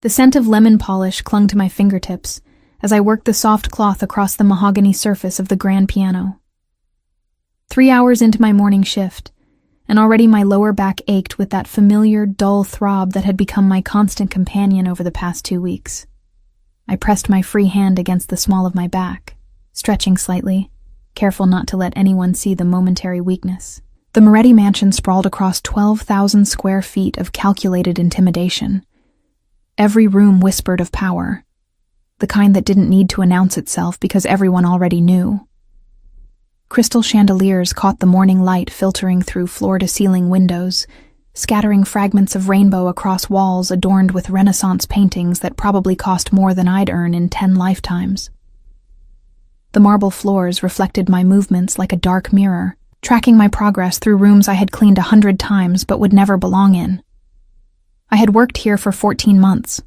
The scent of lemon polish clung to my fingertips as I worked the soft cloth across the mahogany surface of the grand piano. 3 hours into my morning shift, and already my lower back ached with that familiar, dull throb that had become my constant companion over the past 2 weeks. I pressed my free hand against the small of my back, stretching slightly, careful not to let anyone see the momentary weakness. The Moretti mansion sprawled across 12,000 square feet of calculated intimidation. Every room whispered of power, the kind that didn't need to announce itself because everyone already knew. Crystal chandeliers caught the morning light filtering through floor-to-ceiling windows, scattering fragments of rainbow across walls adorned with Renaissance paintings that probably cost more than I'd earn in 10 lifetimes. The marble floors reflected my movements like a dark mirror, tracking my progress through rooms I had cleaned 100 times but would never belong in. I had worked here for 14 months.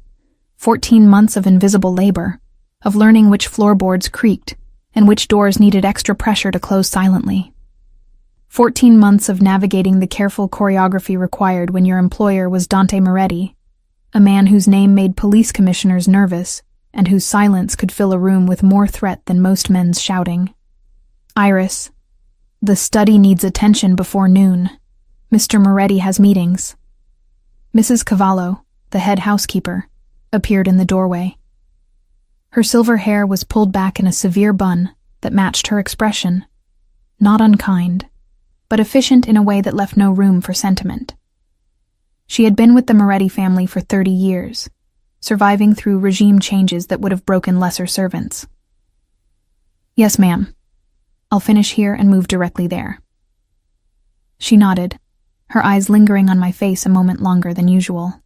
14 months of invisible labor, of learning which floorboards creaked and which doors needed extra pressure to close silently. 14 months of navigating the careful choreography required when your employer was Dante Moretti, a man whose name made police commissioners nervous and whose silence could fill a room with more threat than most men's shouting. Iris, the study needs attention before noon. Mr. Moretti has meetings. Mrs. Cavallo, the head housekeeper, appeared in the doorway. Her silver hair was pulled back in a severe bun that matched her expression, not unkind, but efficient in a way that left no room for sentiment. She had been with the Moretti family for 30 years, surviving through regime changes that would have broken lesser servants. "Yes, ma'am. I'll finish here and move directly there." She nodded, her eyes lingering on my face a moment longer than usual.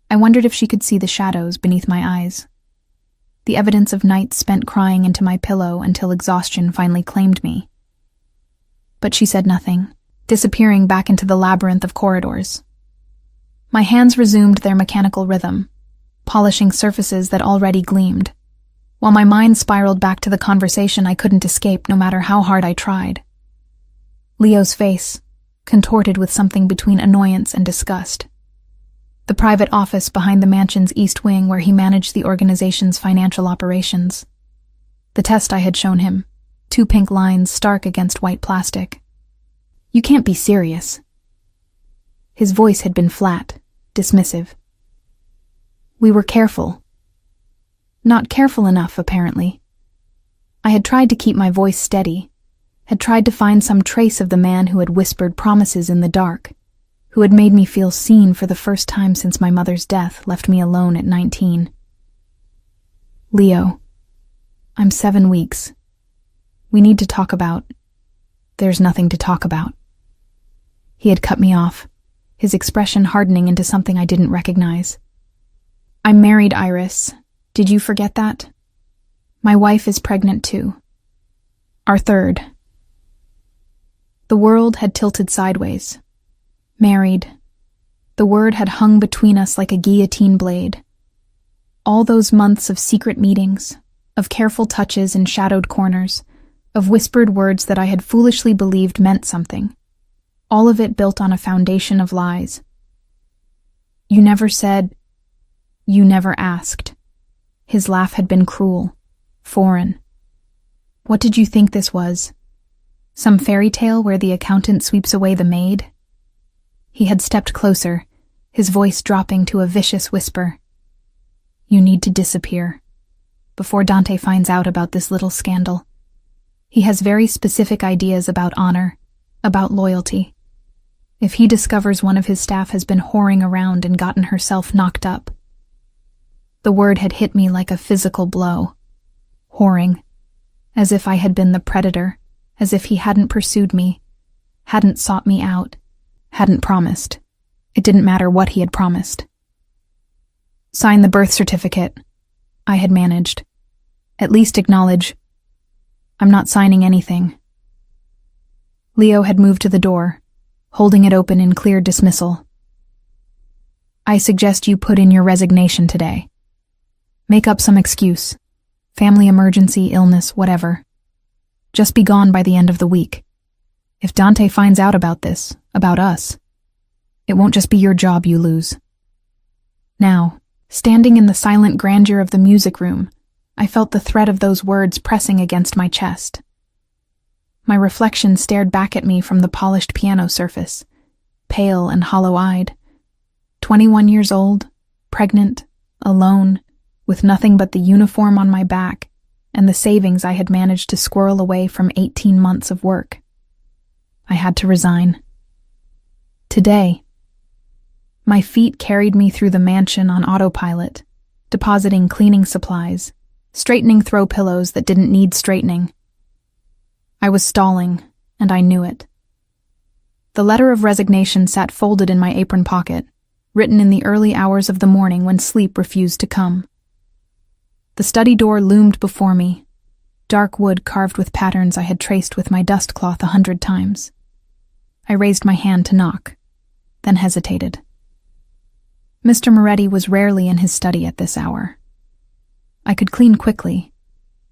I wondered if she could see the shadows beneath my eyes, the evidence of nights spent crying into my pillow until exhaustion finally claimed me. But she said nothing, disappearing back into the labyrinth of corridors. My hands resumed their mechanical rhythm, polishing surfaces that already gleamed, while my mind spiraled back to the conversation I couldn't escape no matter how hard I tried. Leo's face, contorted with something between annoyance and disgust. The private office behind the mansion's east wing where he managed the organization's financial operations. The test I had shown him, 2 pink lines stark against white plastic. "You can't be serious." His voice had been flat, dismissive. "We were careful." Not careful enough, apparently. I had tried to keep my voice steady, had tried to find some trace of the man who had whispered promises in the dark, who had made me feel seen for the first time since my mother's death left me alone at 19. "Leo, I'm 7 weeks. We need to talk about—" "There's nothing to talk about." He had cut me off, his expression hardening into something I didn't recognize. "I'm married, Iris. Did you forget that? My wife is pregnant too. Our third." The world had tilted sideways. Married. The word had hung between us like a guillotine blade. All those months of secret meetings, of careful touches in shadowed corners, of whispered words that I had foolishly believed meant something. All of it built on a foundation of lies. "You never said, you never asked." His laugh had been cruel, foreign. "What did you think this was? Some fairy tale where the accountant sweeps away the maid?" He had stepped closer, his voice dropping to a vicious whisper. "You need to disappear, before Dante finds out about this little scandal. He has very specific ideas about honor, about loyalty. If he discovers one of his staff has been whoring around and gotten herself knocked up." The word had hit me like a physical blow. Whoring. As if I had been the predator, as if he hadn't pursued me, hadn't sought me out, hadn't promised. It didn't matter what he had promised. "Sign the birth certificate," I had managed. "At least acknowledge." "I'm not signing anything." Leo had moved to the door, holding it open in clear dismissal. "I suggest you put in your resignation today. Make up some excuse. Family emergency, illness, whatever. Just be gone by the end of the week. If Dante finds out about this, about us, it won't just be your job you lose. Now, Standing in the silent grandeur of the music room, I felt the threat of those words pressing against my chest. My reflection stared back at me from the polished piano surface, pale and hollow-eyed. 21 years old, pregnant, alone, with nothing but the uniform on my back and the savings I had managed to squirrel away from 18 months of work. I had to resign. Today, my feet carried me through the mansion on autopilot, depositing cleaning supplies, straightening throw pillows that didn't need straightening. I was stalling, and I knew it. The letter of resignation sat folded in my apron pocket, written in the early hours of the morning when sleep refused to come. The study door loomed before me, dark wood carved with patterns I had traced with my dust cloth 100 times. I raised my hand to knock, then hesitated. Mr. Moretti was rarely in his study at this hour. I could clean quickly,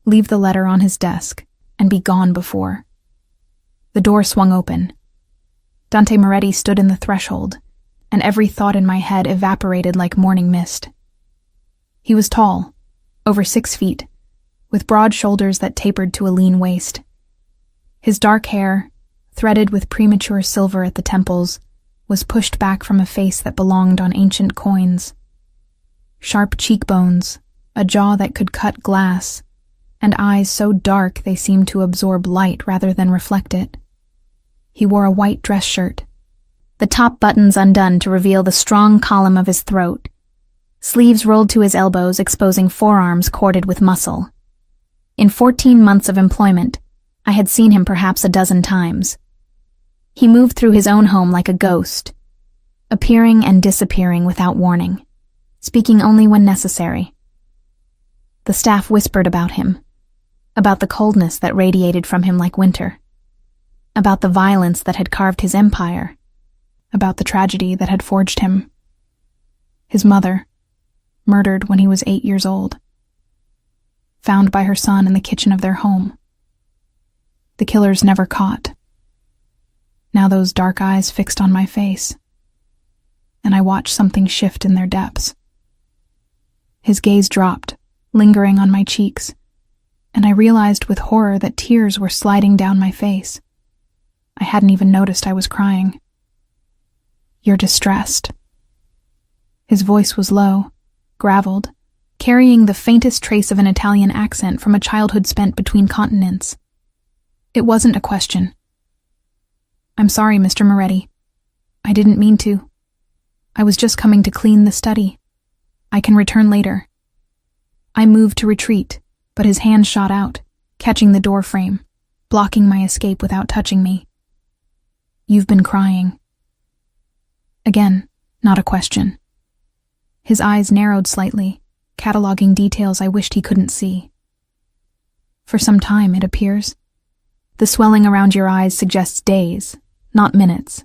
leave the letter on his desk, and be gone before. The door swung open. Dante Moretti stood in the threshold, and every thought in my head evaporated like morning mist. He was tall, over 6 feet, with broad shoulders that tapered to a lean waist. His dark hair, threaded with premature silver at the temples, was pushed back from a face that belonged on ancient coins. Sharp cheekbones, a jaw that could cut glass, and eyes so dark they seemed to absorb light rather than reflect it. He wore a white dress shirt, the top buttons undone to reveal the strong column of his throat, sleeves rolled to his elbows exposing forearms corded with muscle. In 14 months of employment, I had seen him perhaps a dozen times. He moved through his own home like a ghost, appearing and disappearing without warning, speaking only when necessary. The staff whispered about him, about the coldness that radiated from him like winter, about the violence that had carved his empire, about the tragedy that had forged him. His mother, murdered when he was 8 years old, found by her son in the kitchen of their home. The killers never caught. Now those dark eyes fixed on my face, and I watched something shift in their depths. His gaze dropped, lingering on my cheeks, and I realized with horror that tears were sliding down my face. I hadn't even noticed I was crying. "You're distressed." His voice was low, graveled, carrying the faintest trace of an Italian accent from a childhood spent between continents. It wasn't a question. "I'm sorry, Mr. Moretti. I didn't mean to. I was just coming to clean the study. I can return later." I moved to retreat, but his hand shot out, catching the door frame, blocking my escape without touching me. "You've been crying." Again, not a question. His eyes narrowed slightly, cataloging details I wished he couldn't see. "For some time, it appears. The swelling around your eyes suggests days, not minutes."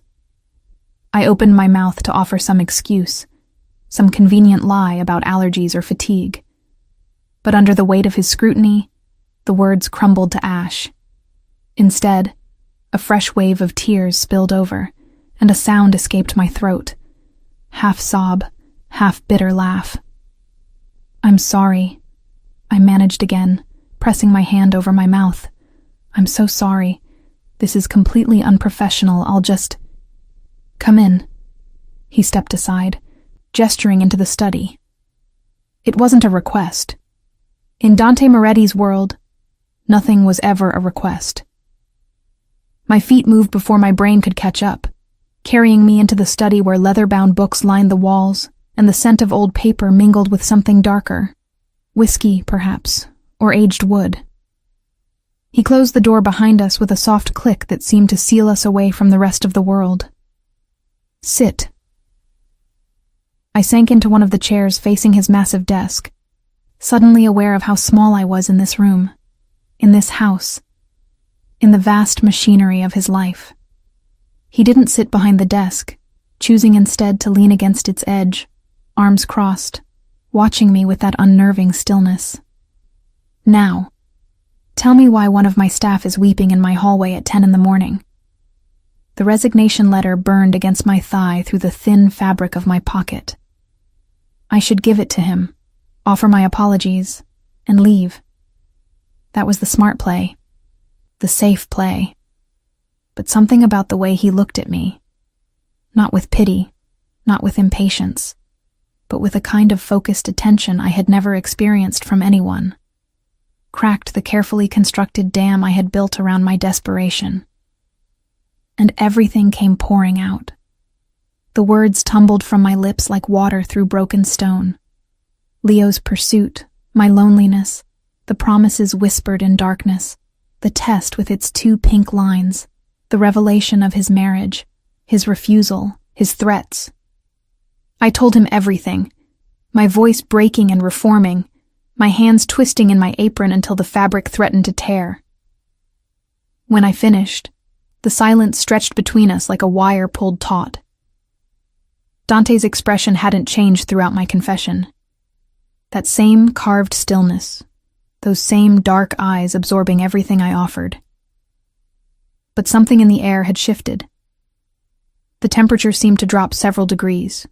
I opened my mouth to offer some excuse, some convenient lie about allergies or fatigue. But under the weight of his scrutiny, the words crumbled to ash. Instead, a fresh wave of tears spilled over, and a sound escaped my throat. Half sob, half bitter laugh. "I'm sorry," I managed again, pressing my hand over my mouth. "I'm so sorry. This is completely unprofessional. I'll just—" "Come in." He stepped aside, gesturing into the study. It wasn't a request. In Dante Moretti's world, nothing was ever a request. My feet moved before my brain could catch up, carrying me into the study where leather-bound books lined the walls and the scent of old paper mingled with something darker. Whiskey, perhaps, or aged wood. He closed the door behind us with a soft click that seemed to seal us away from the rest of the world. "Sit." I sank into one of the chairs facing his massive desk, suddenly aware of how small I was in this room, in this house, in the vast machinery of his life. He didn't sit behind the desk, choosing instead to lean against its edge, arms crossed, watching me with that unnerving stillness. "Now, tell me why one of my staff is weeping in my hallway at 10 in the morning." The resignation letter burned against my thigh through the thin fabric of my pocket. I should give it to him, offer my apologies, and leave. That was the smart play, the safe play. But something about the way he looked at me, not with pity, not with impatience, but with a kind of focused attention I had never experienced from anyone, cracked the carefully constructed dam I had built around my desperation. And everything came pouring out. The words tumbled from my lips like water through broken stone. Leo's pursuit, my loneliness, the promises whispered in darkness, the test with its 2 pink lines, the revelation of his marriage, his refusal, his threats. I told him everything, my voice breaking and reforming, my hands twisting in my apron until the fabric threatened to tear. When I finished, the silence stretched between us like a wire pulled taut. Dante's expression hadn't changed throughout my confession. That same carved stillness, those same dark eyes absorbing everything I offered. But something in the air had shifted. The temperature seemed to drop several degrees.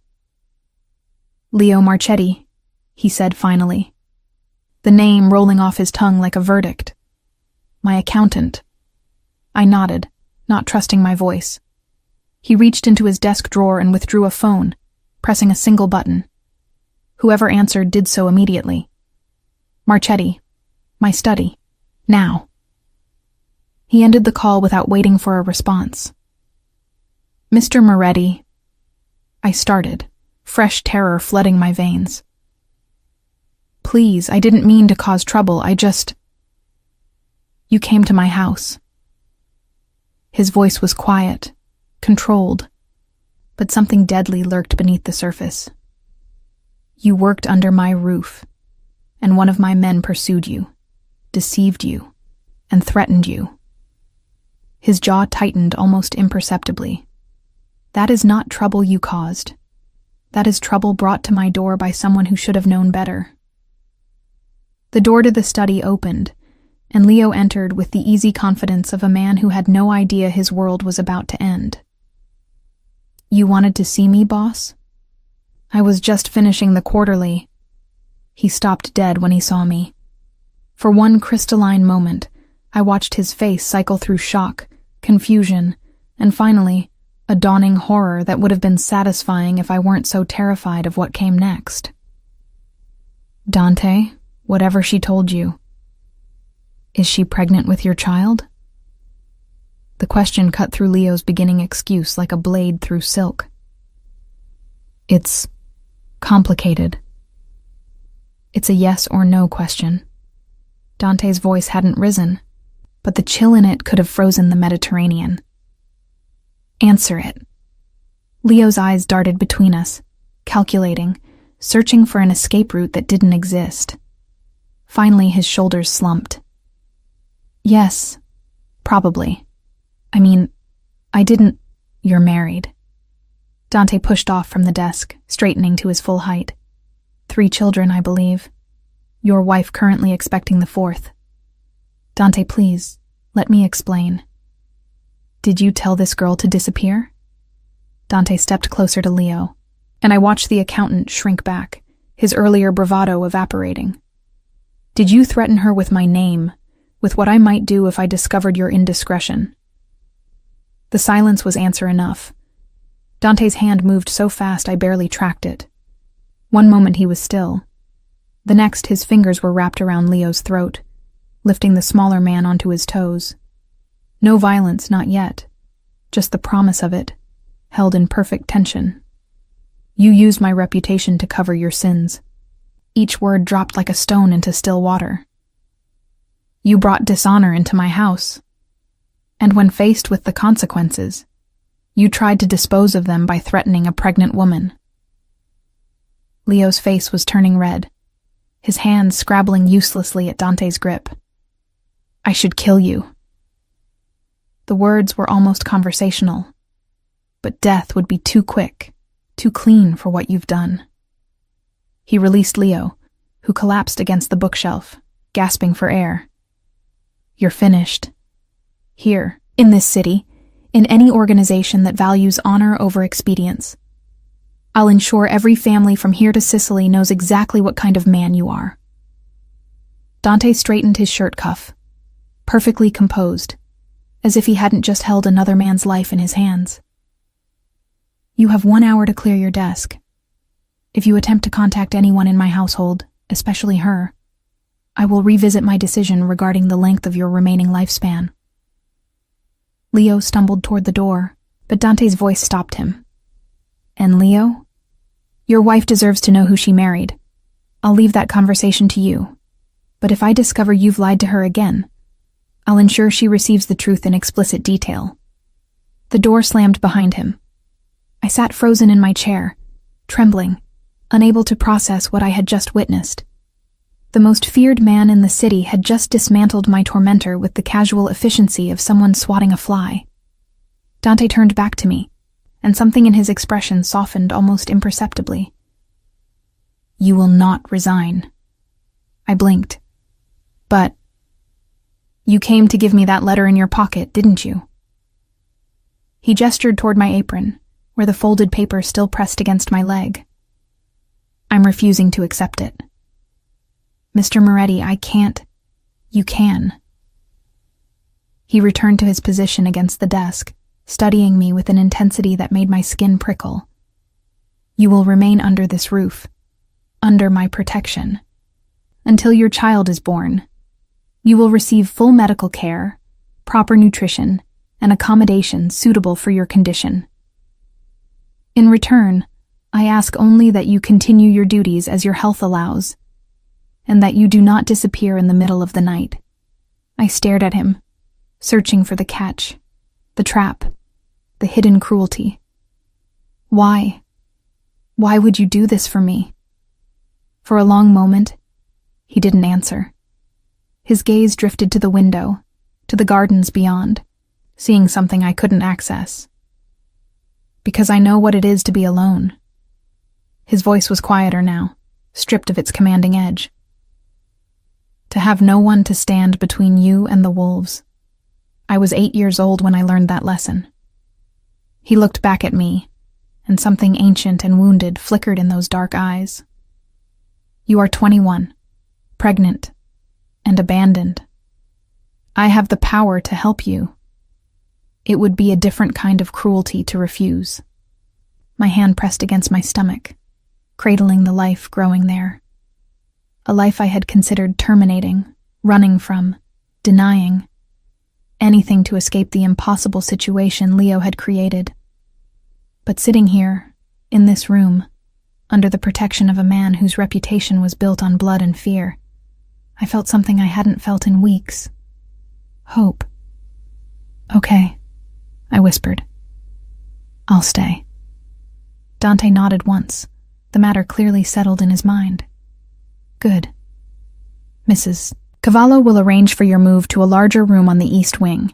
Leo Marchetti, he said finally, the name rolling off his tongue like a verdict. My accountant. I nodded, not trusting my voice. He reached into his desk drawer and withdrew a phone, pressing a single button. Whoever answered did so immediately. Marchetti. My study. Now. He ended the call without waiting for a response. Mr. Moretti. I started, fresh terror flooding my veins. Please, I didn't mean to cause trouble, You came to my house. His voice was quiet, controlled, but something deadly lurked beneath the surface. You worked under my roof, and one of my men pursued you, deceived you, and threatened you. His jaw tightened almost imperceptibly. That is not trouble you caused. That is trouble brought to my door by someone who should have known better. The door to the study opened, and Leo entered with the easy confidence of a man who had no idea his world was about to end. You wanted to see me, boss? I was just finishing the quarterly. He stopped dead when he saw me. For one crystalline moment, I watched his face cycle through shock, confusion, and finally, a dawning horror that would have been satisfying if I weren't so terrified of what came next. Dante, whatever she told you, is she pregnant with your child? The question cut through Leo's beginning excuse like a blade through silk. It's complicated. It's a yes or no question. Dante's voice hadn't risen, but the chill in it could have frozen the Mediterranean. Answer it. Leo's eyes darted between us, calculating, searching for an escape route that didn't exist. Finally, his shoulders slumped. Yes, probably. You're married. Dante pushed off from the desk, straightening to his full height. 3 children, I believe. Your wife currently expecting the 4th. Dante, please, let me explain. Did you tell this girl to disappear? Dante stepped closer to Leo, and I watched the accountant shrink back, his earlier bravado evaporating. Did you threaten her with my name, with what I might do if I discovered your indiscretion? The silence was answer enough. Dante's hand moved so fast I barely tracked it. One moment he was still. The next his fingers were wrapped around Leo's throat, lifting the smaller man onto his toes. No violence, not yet. Just the promise of it, held in perfect tension. You used my reputation to cover your sins. Each word dropped like a stone into still water. You brought dishonor into my house. And when faced with the consequences, you tried to dispose of them by threatening a pregnant woman. Leo's face was turning red, his hands scrabbling uselessly at Dante's grip. I should kill you. The words were almost conversational, but death would be too quick, too clean for what you've done. He released Leo, who collapsed against the bookshelf, gasping for air. You're finished. Here, in this city, in any organization that values honor over expedience. I'll ensure every family from here to Sicily knows exactly what kind of man you are." Dante straightened his shirt cuff, perfectly composed, as if he hadn't just held another man's life in his hands. "You have 1 hour to clear your desk. If you attempt to contact anyone in my household, especially her, I will revisit my decision regarding the length of your remaining lifespan." Leo stumbled toward the door, but Dante's voice stopped him. "And Leo? Your wife deserves to know who she married. I'll leave that conversation to you. But if I discover you've lied to her again, I'll ensure she receives the truth in explicit detail." The door slammed behind him. I sat frozen in my chair, trembling, unable to process what I had just witnessed. The most feared man in the city had just dismantled my tormentor with the casual efficiency of someone swatting a fly. Dante turned back to me, and something in his expression softened almost imperceptibly. "You will not resign." I blinked. "But you came to give me that letter in your pocket, didn't you?" He gestured toward my apron, where the folded paper still pressed against my leg. "I'm refusing to accept it." "Mr. Moretti, I can't." "You can." He returned to his position against the desk, studying me with an intensity that made my skin prickle. "You will remain under this roof, under my protection, until your child is born. You will receive full medical care, proper nutrition, and accommodation suitable for your condition. In return, I ask only that you continue your duties as your health allows, and that you do not disappear in the middle of the night." I stared at him, searching for the catch, the trap, the hidden cruelty. Why? Why would you do this for me? For a long moment, he didn't answer. His gaze drifted to the window, to the gardens beyond, seeing something I couldn't access. "Because I know what it is to be alone." His voice was quieter now, stripped of its commanding edge. "To have no one to stand between you and the wolves. I was 8 years old when I learned that lesson." He looked back at me, and something ancient and wounded flickered in those dark eyes. "You are 21, pregnant, and abandoned. I have the power to help you. It would be a different kind of cruelty to refuse." My hand pressed against my stomach, cradling the life growing there. A life I had considered terminating, running from, denying. Anything to escape the impossible situation Leo had created. But sitting here, in this room, under the protection of a man whose reputation was built on blood and fear, I felt something I hadn't felt in weeks. Hope. "Okay," I whispered. "I'll stay." Dante nodded once, the matter clearly settled in his mind. "Good. Mrs. Cavallo will arrange for your move to a larger room on the east wing.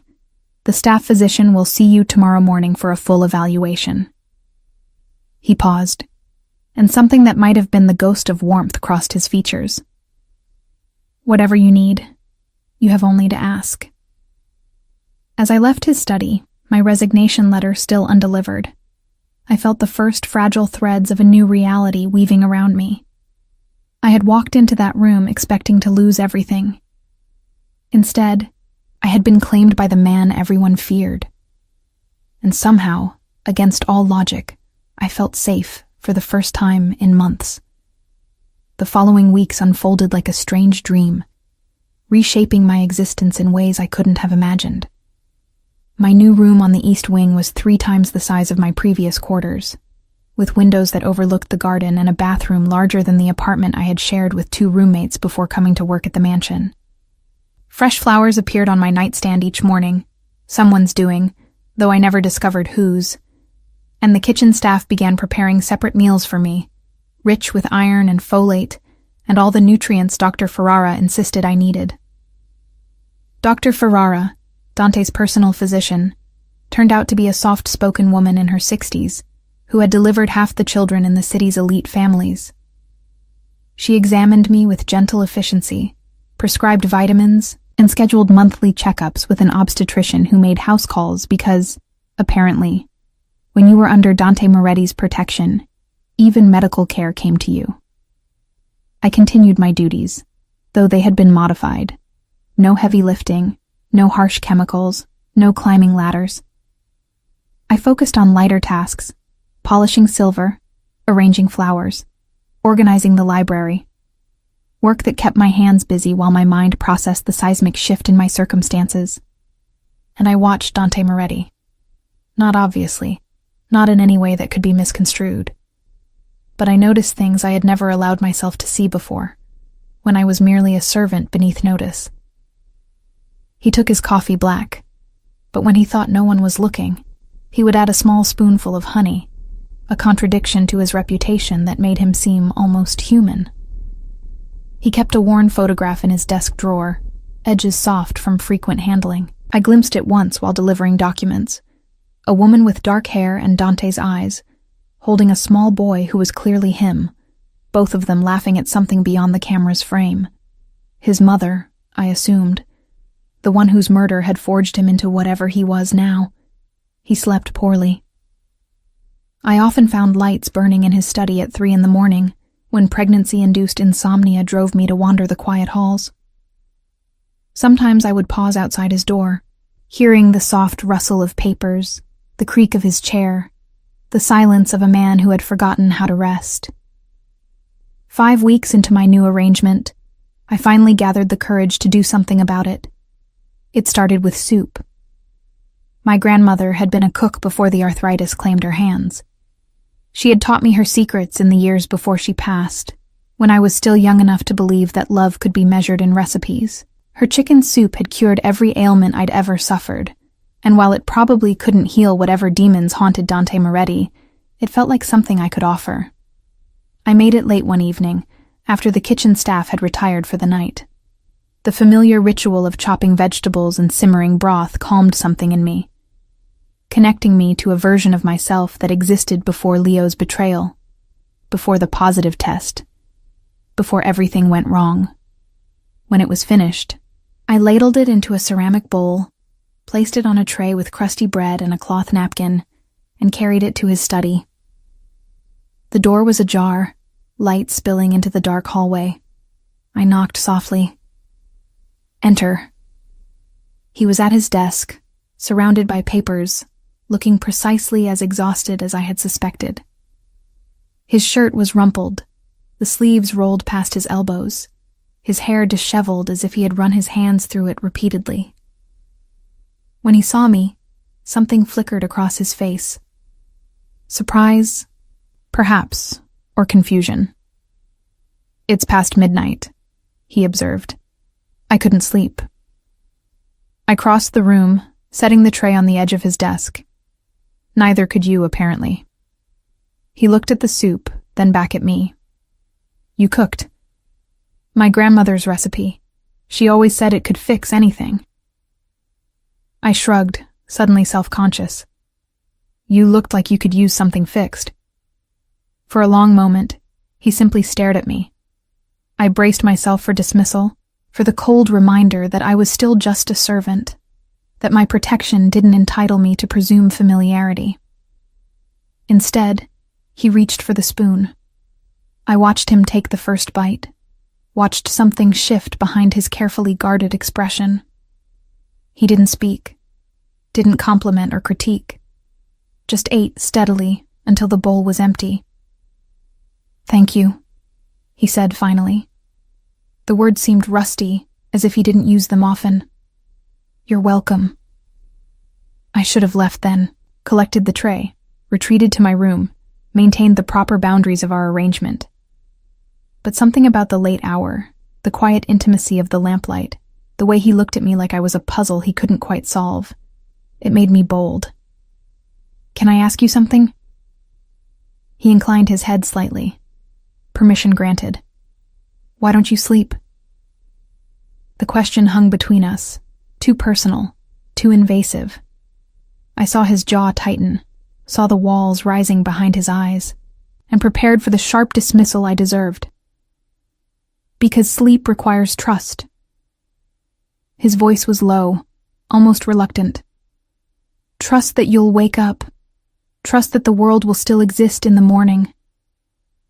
The staff physician will see you tomorrow morning for a full evaluation." He paused, and something that might have been the ghost of warmth crossed his features. "Whatever you need, you have only to ask." As I left his study, my resignation letter still undelivered, I felt the first fragile threads of a new reality weaving around me. I had walked into that room expecting to lose everything. Instead, I had been claimed by the man everyone feared. And somehow, against all logic, I felt safe for the first time in months. The following weeks unfolded like a strange dream, reshaping my existence in ways I couldn't have imagined. My new room on the east wing was 3 times the size of my previous quarters, with windows that overlooked the garden and a bathroom larger than the apartment I had shared with 2 roommates before coming to work at the mansion. Fresh flowers appeared on my nightstand each morning, someone's doing, though I never discovered whose, and the kitchen staff began preparing separate meals for me, rich with iron and folate, and all the nutrients Dr. Ferrara insisted I needed. Dr. Ferrara, Dante's personal physician, turned out to be a soft-spoken woman in her 60s, who had delivered half the children in the city's elite families. She examined me with gentle efficiency, prescribed vitamins, and scheduled monthly checkups with an obstetrician who made house calls because, apparently, when you were under Dante Moretti's protection, Even medical care came to you. I continued my duties, though they had been modified. No heavy lifting, no harsh chemicals, no climbing ladders. I focused on lighter tasks, polishing silver, arranging flowers, organizing the library. Work that kept my hands busy while my mind processed the seismic shift in my circumstances. And I watched Dante Moretti. Not obviously, not in any way that could be misconstrued. But I noticed things I had never allowed myself to see before, when I was merely a servant beneath notice. He took his coffee black, but when he thought no one was looking, he would add a small spoonful of honey, a contradiction to his reputation that made him seem almost human. He kept a worn photograph in his desk drawer, edges soft from frequent handling. I glimpsed it once while delivering documents. A woman with dark hair and Dante's eyes, holding a small boy who was clearly him, both of them laughing at something beyond the camera's frame. His mother, I assumed, the one whose murder had forged him into whatever he was now. He slept poorly. I often found lights burning in his study at 3 a.m, when pregnancy-induced insomnia drove me to wander the quiet halls. Sometimes I would pause outside his door, hearing the soft rustle of papers, the creak of his chair, the silence of a man who had forgotten how to rest. 5 weeks into my new arrangement, I finally gathered the courage to do something about it. It started with soup. My grandmother had been a cook before the arthritis claimed her hands. She had taught me her secrets in the years before she passed, when I was still young enough to believe that love could be measured in recipes. Her chicken soup had cured every ailment I'd ever suffered, and while it probably couldn't heal whatever demons haunted Dante Moretti, it felt like something I could offer. I made it late one evening, after the kitchen staff had retired for the night. The familiar ritual of chopping vegetables and simmering broth calmed something in me, connecting me to a version of myself that existed before Leo's betrayal, before the positive test, before everything went wrong. When it was finished, I ladled it into a ceramic bowl, placed it on a tray with crusty bread and a cloth napkin, and carried it to his study. The door was ajar, light spilling into the dark hallway. I knocked softly. Enter. He was at his desk, surrounded by papers, looking precisely as exhausted as I had suspected. His shirt was rumpled, the sleeves rolled past his elbows, his hair disheveled as if he had run his hands through it repeatedly. When he saw me, something flickered across his face. Surprise, perhaps, or confusion. "It's past midnight," he observed. I couldn't sleep. I crossed the room, setting the tray on the edge of his desk. Neither could you, apparently. He looked at the soup, then back at me. "You cooked." "My grandmother's recipe. She always said it could fix anything." I shrugged, suddenly self-conscious. "You looked like you could use something fixed." For a long moment, he simply stared at me. I braced myself for dismissal, for the cold reminder that I was still just a servant, that my protection didn't entitle me to presume familiarity. Instead, he reached for the spoon. I watched him take the first bite, watched something shift behind his carefully guarded expression. He didn't speak, didn't compliment or critique, just ate steadily until the bowl was empty. "Thank you," he said finally. The words seemed rusty, as if he didn't use them often. "You're welcome." I should have left then, collected the tray, retreated to my room, maintained the proper boundaries of our arrangement. But something about the late hour, the quiet intimacy of the lamplight, the way he looked at me like I was a puzzle he couldn't quite solve, it made me bold. "Can I ask you something?" He inclined his head slightly. Permission granted. "Why don't you sleep?" The question hung between us, too personal, too invasive. I saw his jaw tighten, saw the walls rising behind his eyes, and prepared for the sharp dismissal I deserved. "Because sleep requires trust." His voice was low, almost reluctant. "Trust that you'll wake up. Trust that the world will still exist in the morning.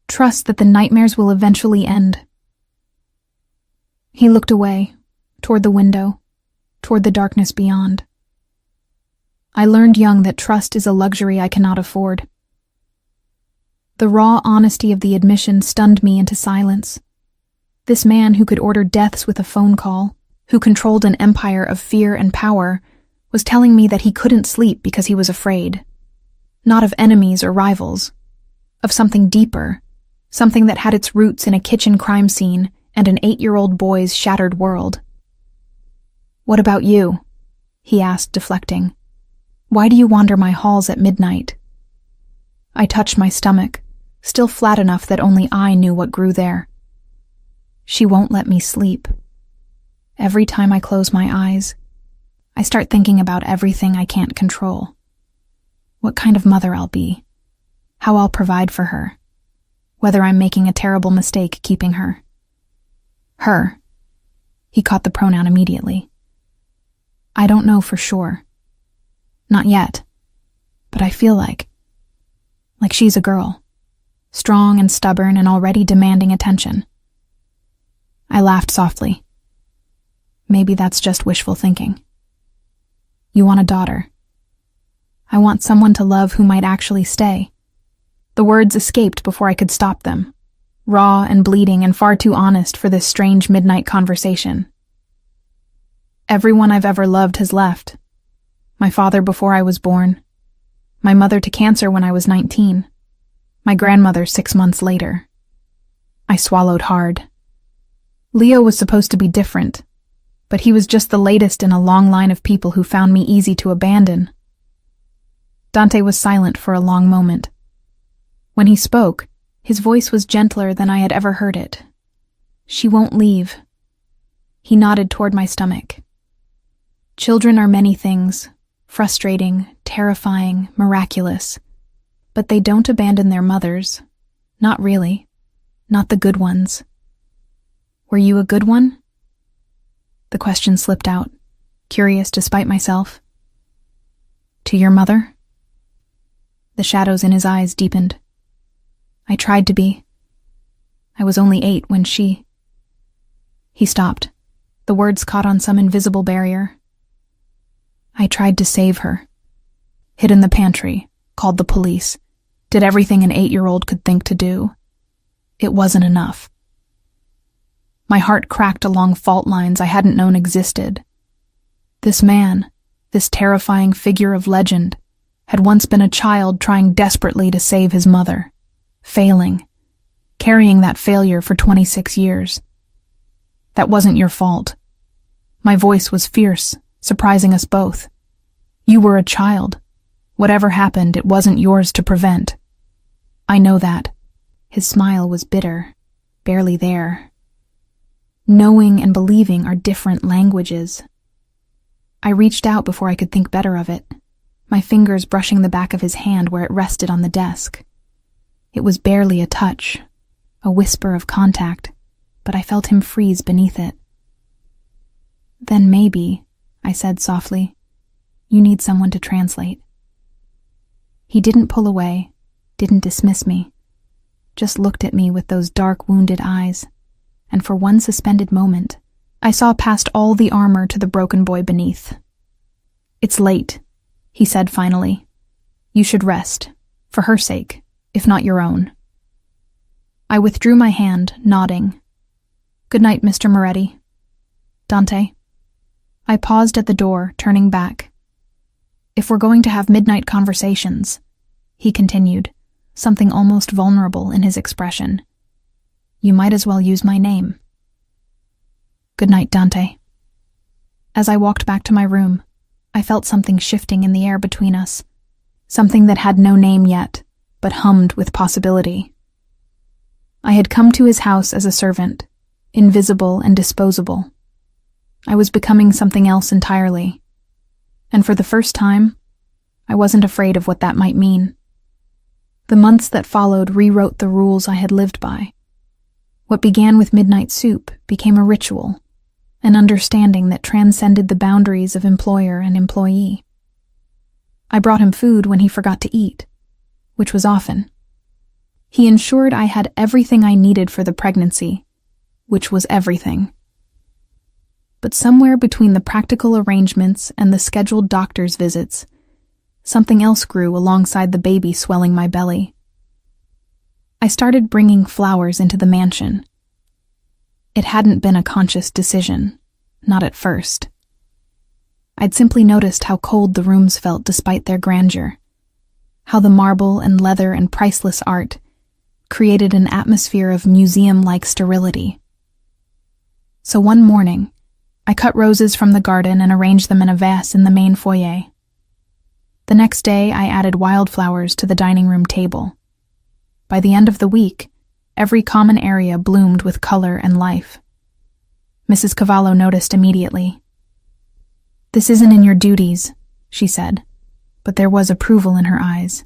Trust that the nightmares will eventually end. He looked away, toward the window, toward the darkness beyond. I learned young that trust is a luxury I cannot afford. The raw honesty of the admission stunned me into silence. This man who could order deaths with a phone call, who controlled an empire of fear and power, was telling me that he couldn't sleep because he was afraid. Not of enemies or rivals, of something deeper, something that had its roots in a kitchen crime scene and an 8-year-old boy's shattered world. "What about you?" he asked, deflecting. "Why do you wander my halls at midnight?" I touched my stomach, still flat enough that only I knew what grew there. She won't let me sleep. Every time I close my eyes, I start thinking about everything I can't control. What kind of mother I'll be, how I'll provide for her, whether I'm making a terrible mistake keeping her. Her. He caught the pronoun immediately. I don't know for sure. Not yet. But I feel like she's a girl. Strong and stubborn and already demanding attention. I laughed softly. Maybe that's just wishful thinking. You want a daughter. I want someone to love who might actually stay. The words escaped before I could stop them. Raw and bleeding and far too honest for this strange midnight conversation. Everyone I've ever loved has left. My father before I was born. My mother to cancer when I was 19. My grandmother 6 months later. I swallowed hard. Leo was supposed to be different, but he was just the latest in a long line of people who found me easy to abandon. Dante was silent for a long moment. When he spoke, his voice was gentler than I had ever heard it. She won't leave. He nodded toward my stomach. Children are many things, frustrating, terrifying, miraculous. But they don't abandon their mothers. Not really. Not the good ones. Were you a good one? The question slipped out, curious despite myself. To your mother? The shadows in his eyes deepened. I tried to be. I was only 8 when she... He stopped. The words caught on some invisible barrier. I tried to save her. Hid in the pantry, called the police, did everything an 8-year-old could think to do. It wasn't enough. My heart cracked along fault lines I hadn't known existed. This man, this terrifying figure of legend, had once been a child trying desperately to save his mother, failing, carrying that failure for 26 years. That wasn't your fault. My voice was fierce, surprising us both. You were a child. Whatever happened, it wasn't yours to prevent. I know that. His smile was bitter, barely there. Knowing and believing are different languages. I reached out before I could think better of it, my fingers brushing the back of his hand where it rested on the desk. It was barely a touch, a whisper of contact, but I felt him freeze beneath it. Then maybe, I said softly, you need someone to translate. He didn't pull away, didn't dismiss me, just looked at me with those dark, wounded eyes, and for one suspended moment, I saw past all the armor to the broken boy beneath. It's late, he said finally. You should rest, for her sake, if not your own. I withdrew my hand, nodding. Good night, Mr. Moretti. Dante. I paused at the door, turning back. If we're going to have midnight conversations, he continued, something almost vulnerable in his expression, you might as well use my name. Good night, Dante. As I walked back to my room, I felt something shifting in the air between us, something that had no name yet, but hummed with possibility. I had come to his house as a servant, invisible and disposable. I was becoming something else entirely, and for the first time, I wasn't afraid of what that might mean. The months that followed rewrote the rules I had lived by. What began with midnight soup became a ritual, an understanding that transcended the boundaries of employer and employee. I brought him food when he forgot to eat, which was often. He ensured I had everything I needed for the pregnancy, which was everything. But somewhere between the practical arrangements and the scheduled doctor's visits, something else grew alongside the baby swelling my belly. I started bringing flowers into the mansion. It hadn't been a conscious decision, not at first. I'd simply noticed how cold the rooms felt despite their grandeur, how the marble and leather and priceless art created an atmosphere of museum-like sterility. So one morning, I cut roses from the garden and arranged them in a vase in the main foyer. The next day, I added wildflowers to the dining room table. By the end of the week, every common area bloomed with color and life. Mrs. Cavallo noticed immediately. "This isn't in your duties," she said, but there was approval in her eyes.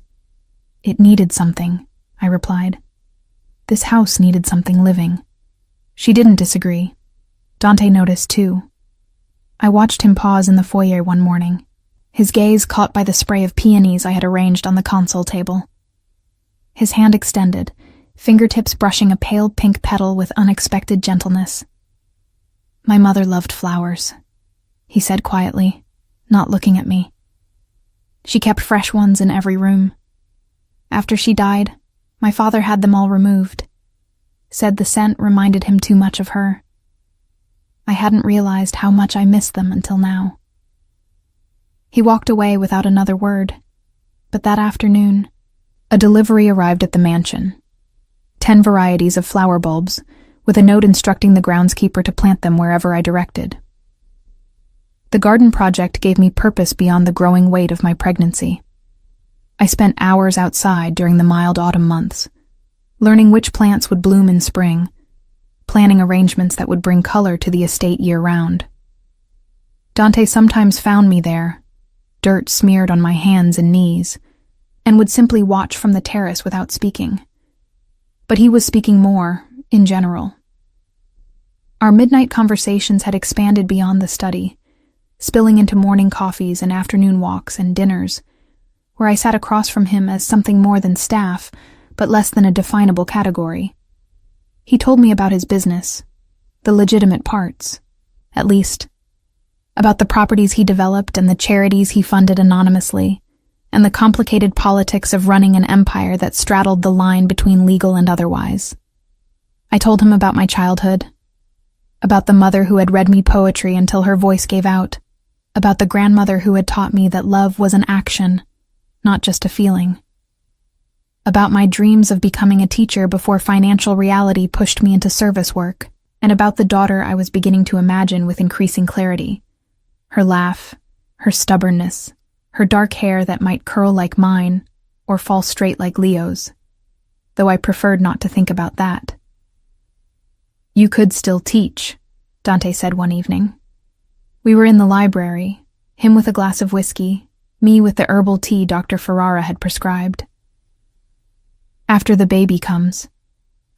"It needed something," I replied. "This house needed something living." She didn't disagree. Dante noticed too. I watched him pause in the foyer one morning, his gaze caught by the spray of peonies I had arranged on the console table. His hand extended, fingertips brushing a pale pink petal with unexpected gentleness. "My mother loved flowers," he said quietly, not looking at me. "She kept fresh ones in every room. After she died, my father had them all removed. Said the scent reminded him too much of her. I hadn't realized how much I missed them until now." He walked away without another word, but that afternoon, a delivery arrived at the mansion. 10 varieties of flower bulbs, with a note instructing the groundskeeper to plant them wherever I directed. The garden project gave me purpose beyond the growing weight of my pregnancy. I spent hours outside during the mild autumn months, learning which plants would bloom in spring, planning arrangements that would bring color to the estate year-round. Dante sometimes found me there, dirt smeared on my hands and knees, and would simply watch from the terrace without speaking. But he was speaking more, in general. Our midnight conversations had expanded beyond the study, spilling into morning coffees and afternoon walks and dinners, where I sat across from him as something more than staff, but less than a definable category. He told me about his business, the legitimate parts, at least, about the properties he developed and the charities he funded anonymously, and the complicated politics of running an empire that straddled the line between legal and otherwise. I told him about my childhood, about the mother who had read me poetry until her voice gave out, about the grandmother who had taught me that love was an action, not just a feeling, about my dreams of becoming a teacher before financial reality pushed me into service work, and about the daughter I was beginning to imagine with increasing clarity. Her laugh, her stubbornness, her dark hair that might curl like mine or fall straight like Leo's, though I preferred not to think about that. "You could still teach," Dante said one evening. We were in the library, him with a glass of whiskey, me with the herbal tea Dr. Ferrara had prescribed. "After the baby comes,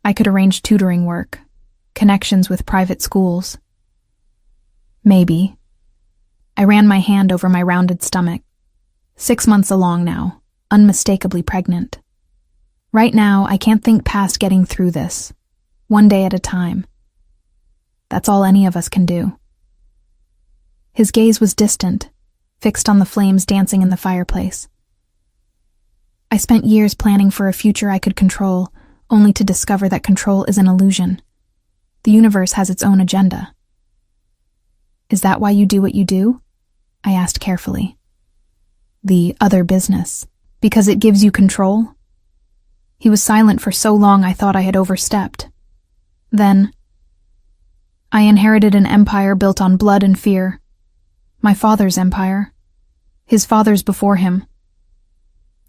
I could arrange tutoring work, connections with private schools." "Maybe." I ran my hand over my rounded stomach. 6 months along now, unmistakably pregnant. Right now, I can't think past getting through this, one day at a time. That's all any of us can do. His gaze was distant, fixed on the flames dancing in the fireplace. I spent years planning for a future I could control, only to discover that control is an illusion. The universe has its own agenda. "Is that why you do what you do?" I asked carefully. "The other business, because it gives you control?" He was silent for so long I thought I had overstepped. Then, "I inherited an empire built on blood and fear. My father's empire. His father's before him.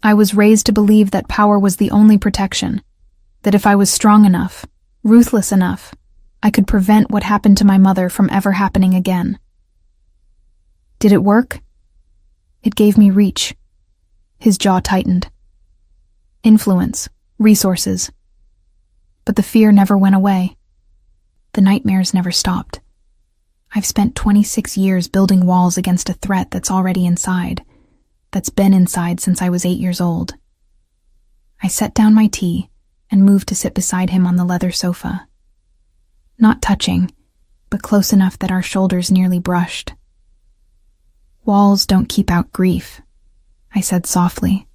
I was raised to believe that power was the only protection, that if I was strong enough, ruthless enough, I could prevent what happened to my mother from ever happening again. Did it work? It gave me reach." His jaw tightened. "Influence, resources. But the fear never went away. The nightmares never stopped. I've spent 26 years building walls against a threat that's already inside, that's been inside since I was 8 years old." I set down my tea and moved to sit beside him on the leather sofa. Not touching, but close enough that our shoulders nearly brushed. "Walls don't keep out grief," I said softly.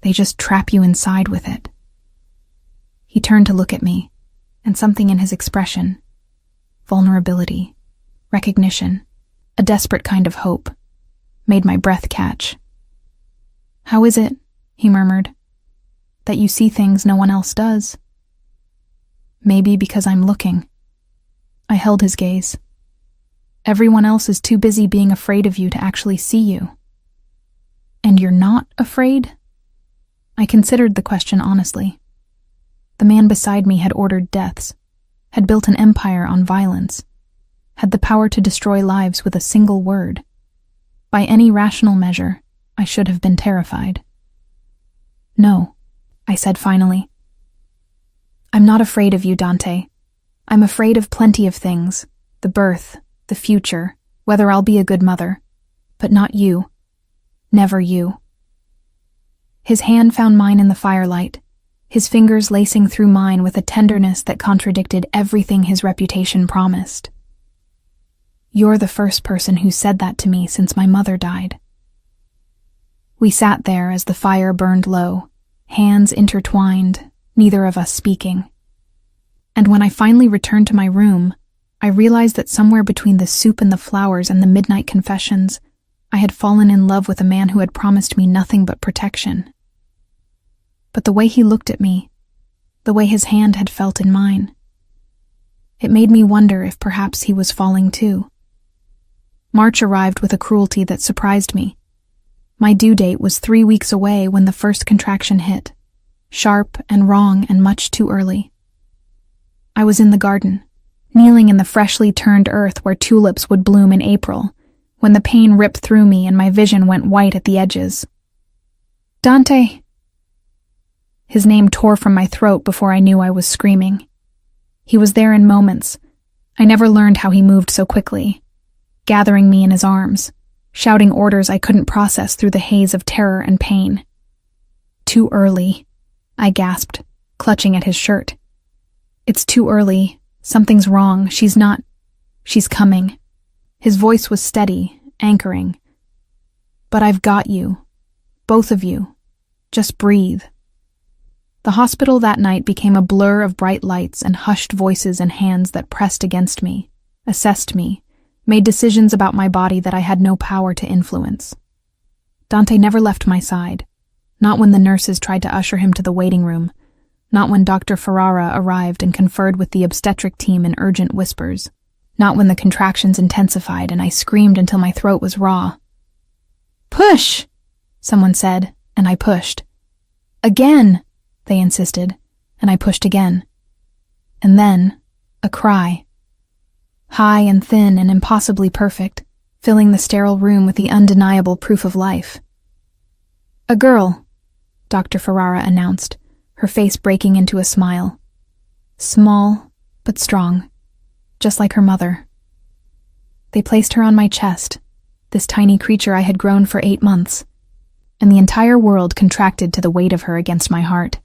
"They just trap you inside with it." He turned to look at me, and something in his expression, vulnerability, recognition, a desperate kind of hope, made my breath catch. "How is it," he murmured, "that you see things no one else does?" "Maybe because I'm looking." I held his gaze. "Everyone else is too busy being afraid of you to actually see you." "And you're not afraid?" I considered the question honestly. The man beside me had ordered deaths, had built an empire on violence, had the power to destroy lives with a single word. By any rational measure, I should have been terrified. "No," I said finally. "I'm not afraid of you, Dante. I'm afraid of plenty of things, the birth, the future, whether I'll be a good mother, but not you. Never you." His hand found mine in the firelight, his fingers lacing through mine with a tenderness that contradicted everything his reputation promised. "You're the first person who said that to me since my mother died." We sat there as the fire burned low, hands intertwined, neither of us speaking. And when I finally returned to my room, I realized that somewhere between the soup and the flowers and the midnight confessions, I had fallen in love with a man who had promised me nothing but protection. But the way he looked at me, the way his hand had felt in mine, it made me wonder if perhaps he was falling too. March arrived with a cruelty that surprised me. My due date was 3 weeks away when the first contraction hit, sharp and wrong and much too early. I was in the garden, kneeling in the freshly turned earth where tulips would bloom in April, when the pain ripped through me and my vision went white at the edges. "Dante!" His name tore from my throat before I knew I was screaming. He was there in moments. I never learned how he moved so quickly, gathering me in his arms, shouting orders I couldn't process through the haze of terror and pain. "Too early," I gasped, clutching at his shirt. "It's too early. Something's wrong. She's coming." His voice was steady, anchoring. "But I've got you. Both of you. Just breathe." The hospital that night became a blur of bright lights and hushed voices and hands that pressed against me, assessed me, made decisions about my body that I had no power to influence. Dante never left my side, not when the nurses tried to usher him to the waiting room, not when Dr. Ferrara arrived and conferred with the obstetric team in urgent whispers, not when the contractions intensified and I screamed until my throat was raw. "Push!" someone said, and I pushed. "Again!" they insisted, and I pushed again. And then, a cry. High and thin and impossibly perfect, filling the sterile room with the undeniable proof of life. "A girl," Dr. Ferrara announced, her face breaking into a smile. Small, but strong, just like her mother. They placed her on my chest, this tiny creature I had grown for 8 months, and the entire world contracted to the weight of her against my heart.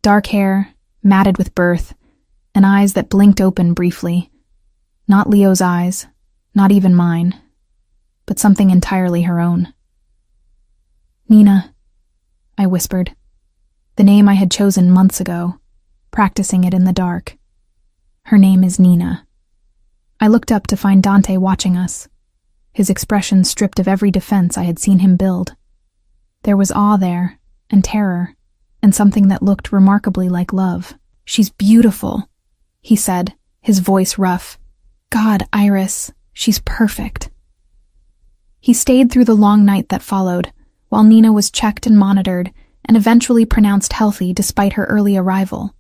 Dark hair, matted with birth, and eyes that blinked open briefly. Not Leo's eyes, not even mine, but something entirely her own. "Nina," I whispered, the name I had chosen months ago, practicing it in the dark. "Her name is Nina." I looked up to find Dante watching us, his expression stripped of every defense I had seen him build. There was awe there, and terror, and something that looked remarkably like love. "She's beautiful," he said, his voice rough. "God, Iris, she's perfect." He stayed through the long night that followed, while Nina was checked and monitored, and eventually pronounced healthy despite her early arrival.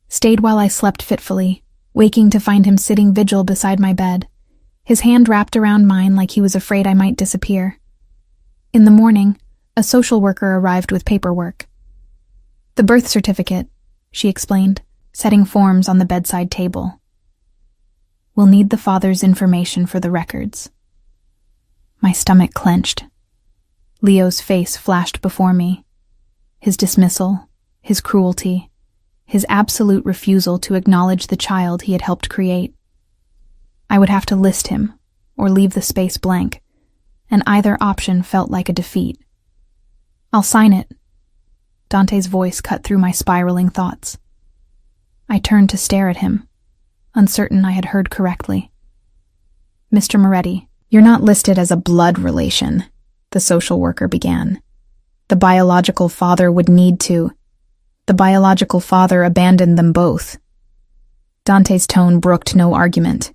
Stayed while I slept fitfully, waking to find him sitting vigil beside my bed, his hand wrapped around mine like he was afraid I might disappear. In the morning, a social worker arrived with paperwork. "The birth certificate," she explained, setting forms on the bedside table. "We'll need the father's information for the records." My stomach clenched. Leo's face flashed before me. His dismissal, his cruelty, his absolute refusal to acknowledge the child he had helped create. I would have to list him, or leave the space blank, and either option felt like a defeat. "I'll sign it." Dante's voice cut through my spiraling thoughts. I turned to stare at him, uncertain I had heard correctly. "Mr. Moretti, you're not listed as a blood relation," the social worker began. "The biological father would need to. The biological father abandoned them both." Dante's tone brooked no argument.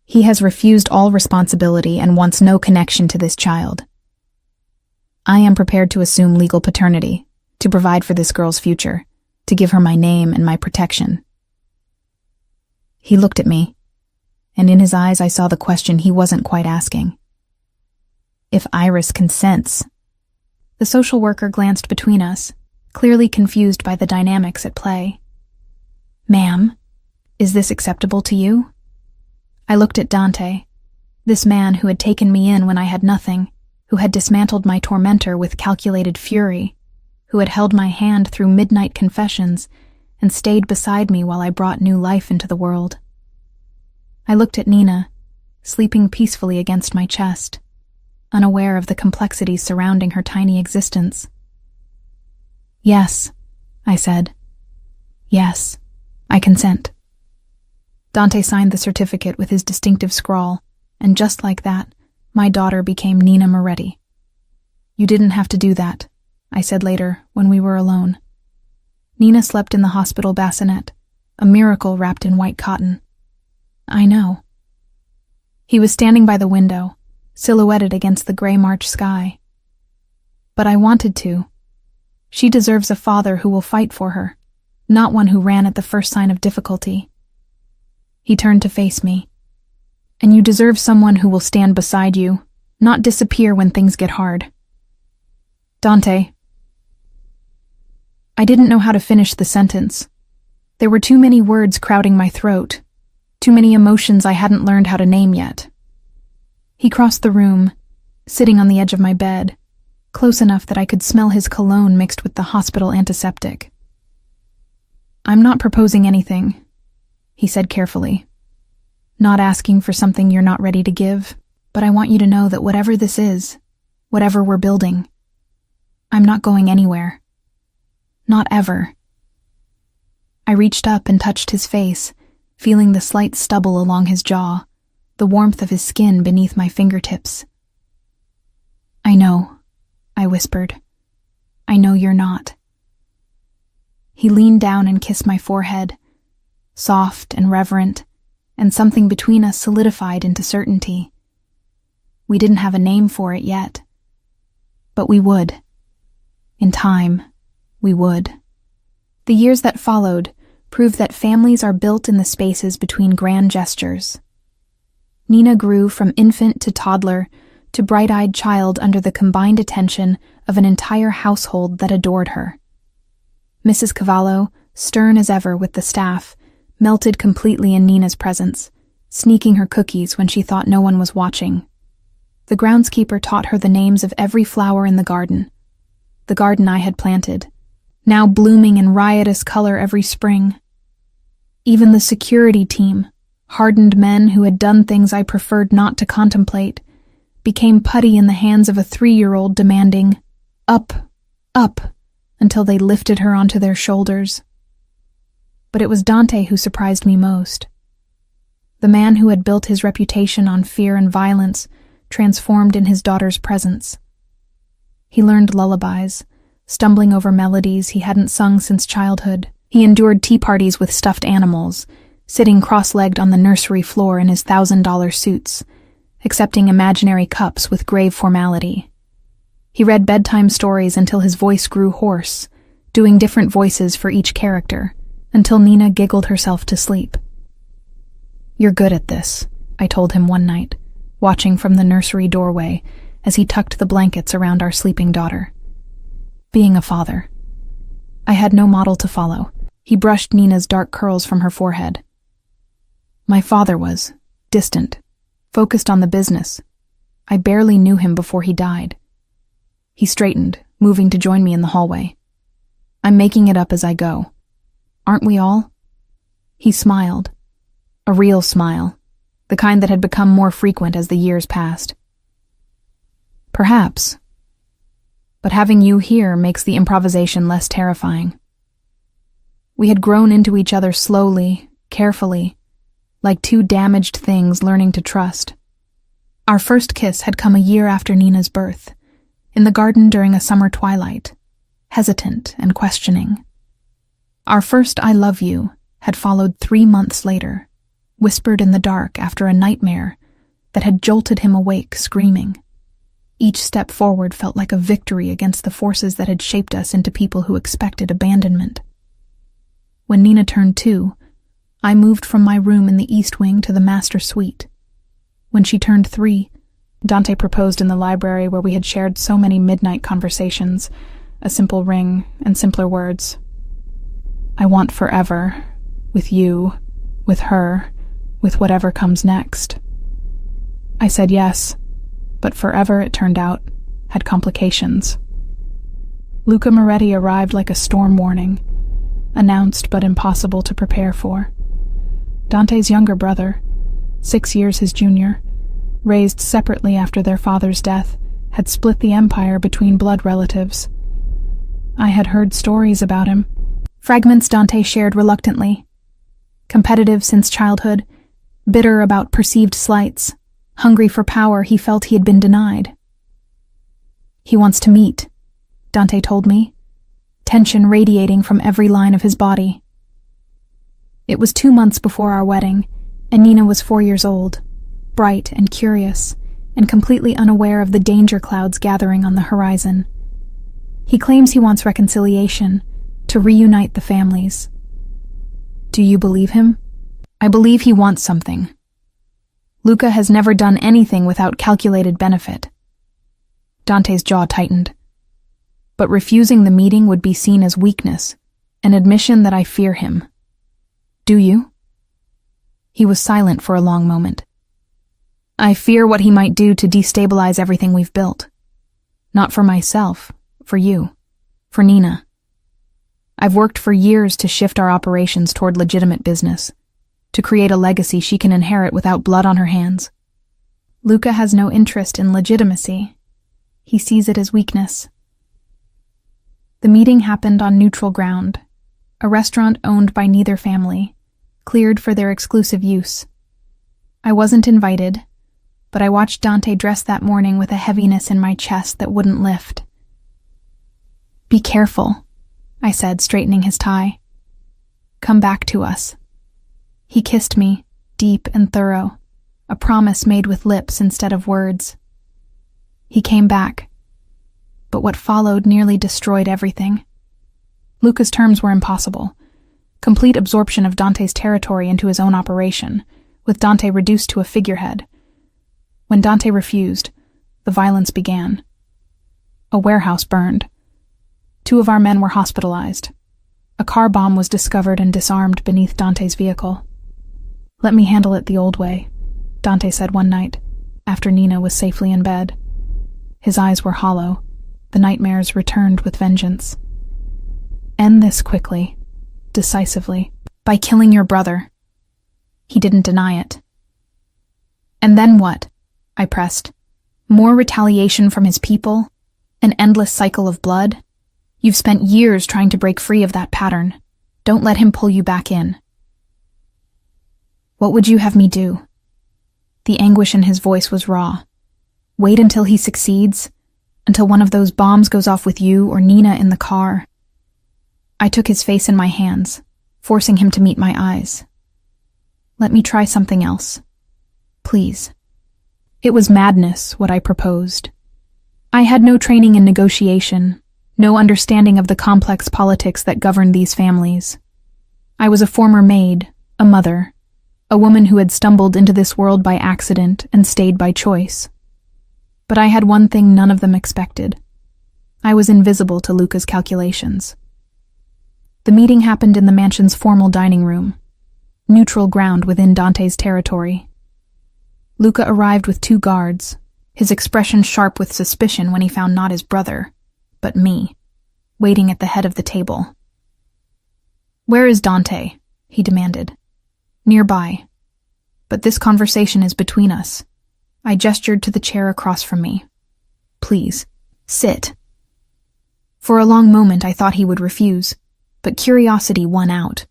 "He has refused all responsibility and wants no connection to this child. I am prepared to assume legal paternity, to provide for this girl's future, to give her my name and my protection." He looked at me, and in his eyes I saw the question he wasn't quite asking. "If Iris consents." The social worker glanced between us, clearly confused by the dynamics at play. "Ma'am, is this acceptable to you?" I looked at Dante, this man who had taken me in when I had nothing, who had dismantled my tormentor with calculated fury, who had held my hand through midnight confessions and stayed beside me while I brought new life into the world. I looked at Nina, sleeping peacefully against my chest, unaware of the complexities surrounding her tiny existence. "Yes," I said. "Yes, I consent." Dante signed the certificate with his distinctive scrawl, and just like that, my daughter became Nina Moretti. "You didn't have to do that," I said later when we were alone. Nina slept in the hospital bassinet, a miracle wrapped in white cotton. "I know." He was standing by the window, silhouetted against the gray March sky. "But I wanted to. She deserves a father who will fight for her, not one who ran at the first sign of difficulty." He turned to face me. "And you deserve someone who will stand beside you, not disappear when things get hard." "Dante." I didn't know how to finish the sentence. There were too many words crowding my throat, too many emotions I hadn't learned how to name yet. He crossed the room, sitting on the edge of my bed, close enough that I could smell his cologne mixed with the hospital antiseptic. "I'm not proposing anything," he said carefully. "Not asking for something you're not ready to give, but I want you to know that whatever this is, whatever we're building, I'm not going anywhere. Not ever." I reached up and touched his face, feeling the slight stubble along his jaw, the warmth of his skin beneath my fingertips. "I know," I whispered. "I know you're not." He leaned down and kissed my forehead, soft and reverent, and something between us solidified into certainty. We didn't have a name for it yet, but we would. In time, we would. The years that followed proved that families are built in the spaces between grand gestures. Nina grew from infant to toddler to bright-eyed child under the combined attention of an entire household that adored her. Mrs. Cavallo, stern as ever with the staff, melted completely in Nina's presence, sneaking her cookies when she thought no one was watching. The groundskeeper taught her the names of every flower in the garden I had planted, now blooming in riotous color every spring. Even the security team, hardened men who had done things I preferred not to contemplate, became putty in the hands of a 3-year-old demanding, "Up, up," until they lifted her onto their shoulders. But it was Dante who surprised me most. The man who had built his reputation on fear and violence transformed in his daughter's presence. He learned lullabies, stumbling over melodies he hadn't sung since childhood. He endured tea parties with stuffed animals, sitting cross-legged on the nursery floor in his $1,000 suits, accepting imaginary cups with grave formality. He read bedtime stories until his voice grew hoarse, doing different voices for each character, until Nina giggled herself to sleep. "You're good at this," I told him one night, watching from the nursery doorway as he tucked the blankets around our sleeping daughter. Being a father. I had no model to follow. He brushed Nina's dark curls from her forehead. "My father was distant, focused on the business. I barely knew him before he died." He straightened, moving to join me in the hallway. I'm making it up as I go. Aren't we all? He smiled. A real smile, the kind that had become more frequent as the years passed. Perhaps. But having you here makes the improvisation less terrifying. We had grown into each other slowly, carefully, like two damaged things learning to trust. Our first kiss had come a year after Nina's birth, in the garden during a summer twilight, hesitant and questioning. Our first I love you had followed 3 months later, whispered in the dark after a nightmare that had jolted him awake screaming. Each step forward felt like a victory against the forces that had shaped us into people who expected abandonment. When Nina turned 2, I moved from my room in the East Wing to the master suite. When she turned 3, Dante proposed in the library where we had shared so many midnight conversations, a simple ring and simpler words. I want forever, with you, with her, with whatever comes next. I said yes, but forever, it turned out, had complications. Luca Moretti arrived like a storm warning, announced but impossible to prepare for. Dante's younger brother, 6 years his junior, raised separately after their father's death, had split the empire between blood relatives. I had heard stories about him. Fragments Dante shared reluctantly. Competitive since childhood, bitter about perceived slights, hungry for power he felt he had been denied. He wants to meet, Dante told me, tension radiating from every line of his body. It was 2 months before our wedding, and Nina was 4 years old, bright and curious, and completely unaware of the danger clouds gathering on the horizon. He claims he wants reconciliation, to reunite the families. Do you believe him? I believe he wants something. Luca has never done anything without calculated benefit. Dante's jaw tightened. But refusing the meeting would be seen as weakness, an admission that I fear him. Do you? He was silent for a long moment. I fear what he might do to destabilize everything we've built. Not for myself, for you, for Nina. I've worked for years to shift our operations toward legitimate business, to create a legacy she can inherit without blood on her hands. Luca has no interest in legitimacy. He sees it as weakness. The meeting happened on neutral ground, a restaurant owned by neither family, cleared for their exclusive use. I wasn't invited, but I watched Dante dress that morning with a heaviness in my chest that wouldn't lift. Be careful, I said, straightening his tie. Come back to us. He kissed me, deep and thorough, a promise made with lips instead of words. He came back, but what followed nearly destroyed everything. Luca's terms were impossible. Complete absorption of Dante's territory into his own operation, with Dante reduced to a figurehead. When Dante refused, the violence began. A warehouse burned. 2 of our men were hospitalized. A car bomb was discovered and disarmed beneath Dante's vehicle. Let me handle it the old way, Dante said one night, after Nina was safely in bed. His eyes were hollow. The nightmares returned with vengeance. End this quickly, decisively, by killing your brother. He didn't deny it. And then what? I pressed. More retaliation from his people? An endless cycle of blood? You've spent years trying to break free of that pattern. Don't let him pull you back in. What would you have me do? The anguish in his voice was raw. Wait until he succeeds? Until one of those bombs goes off with you or Nina in the car? I took his face in my hands, forcing him to meet my eyes. Let me try something else. Please. It was madness, what I proposed. I had no training in negotiation, no understanding of the complex politics that govern these families. I was a former maid, a mother, a woman who had stumbled into this world by accident and stayed by choice. But I had one thing none of them expected. I was invisible to Luca's calculations. The meeting happened in the mansion's formal dining room, neutral ground within Dante's territory. Luca arrived with 2 guards, his expression sharp with suspicion when he found not his brother, but me. waiting at the head of the table. "Where is Dante?" he demanded. "Nearby. But this conversation is between us." I gestured to the chair across from me. "Please, sit." For a long moment I thought he would refuse, but curiosity won out.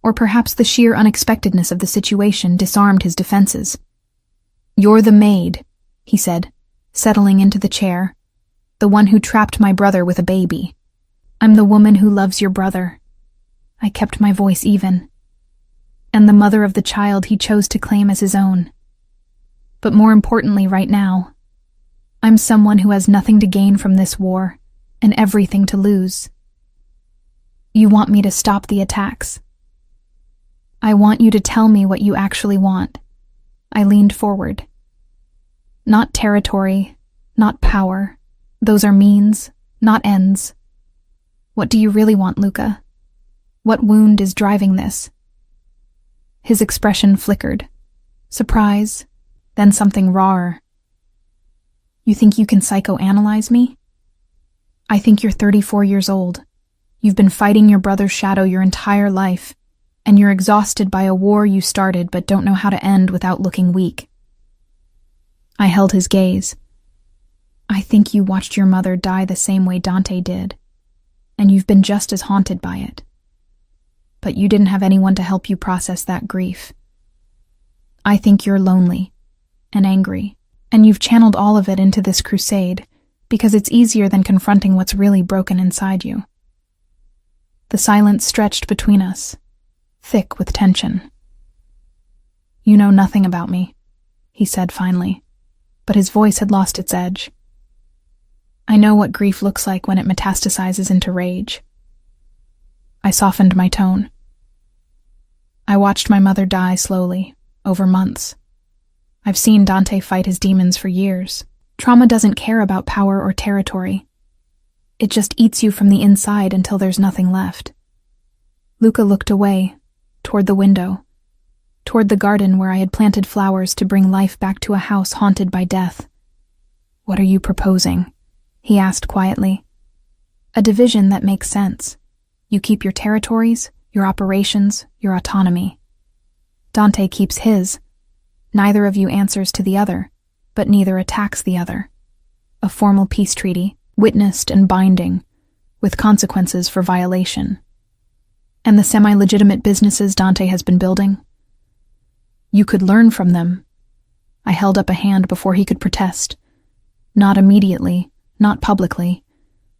Or perhaps the sheer unexpectedness of the situation disarmed his defenses. "You're the maid," he said, settling into the chair. "The one who trapped my brother with a baby." "I'm the woman who loves your brother." I kept my voice even. "And the mother of the child he chose to claim as his own. But more importantly right now, I'm someone who has nothing to gain from this war and everything to lose. You want me to stop the attacks. I want you to tell me what you actually want." I leaned forward. "Not territory, not power. Those are means, not ends. What do you really want, Luca? What wound is driving this?" His expression flickered. Surprise, then something rawer. "You think you can psychoanalyze me? I think you're 34 years old. You've been fighting your brother's shadow your entire life, and you're exhausted by a war you started but don't know how to end without looking weak." I held his gaze. "I think you watched your mother die the same way Dante did, and you've been just as haunted by it. But you didn't have anyone to help you process that grief. I think you're lonely and angry, and you've channeled all of it into this crusade because it's easier than confronting what's really broken inside you." The silence stretched between us, thick with tension. "You know nothing about me," he said finally, but his voice had lost its edge. "I know what grief looks like when it metastasizes into rage." I softened my tone. "I watched my mother die slowly, over months. I've seen Dante fight his demons for years. Trauma doesn't care about power or territory. It just eats you from the inside until there's nothing left." Luca looked away, toward the window, toward the garden where I had planted flowers to bring life back to a house haunted by death. "What are you proposing?" he asked quietly. "A division that makes sense. You keep your territories, your operations, your autonomy. Dante keeps his. Neither of you answers to the other, but neither attacks the other. A formal peace treaty, witnessed and binding, with consequences for violation. And the semi-legitimate businesses Dante has been building? You could learn from them." I held up a hand before he could protest. "Not immediately, not publicly,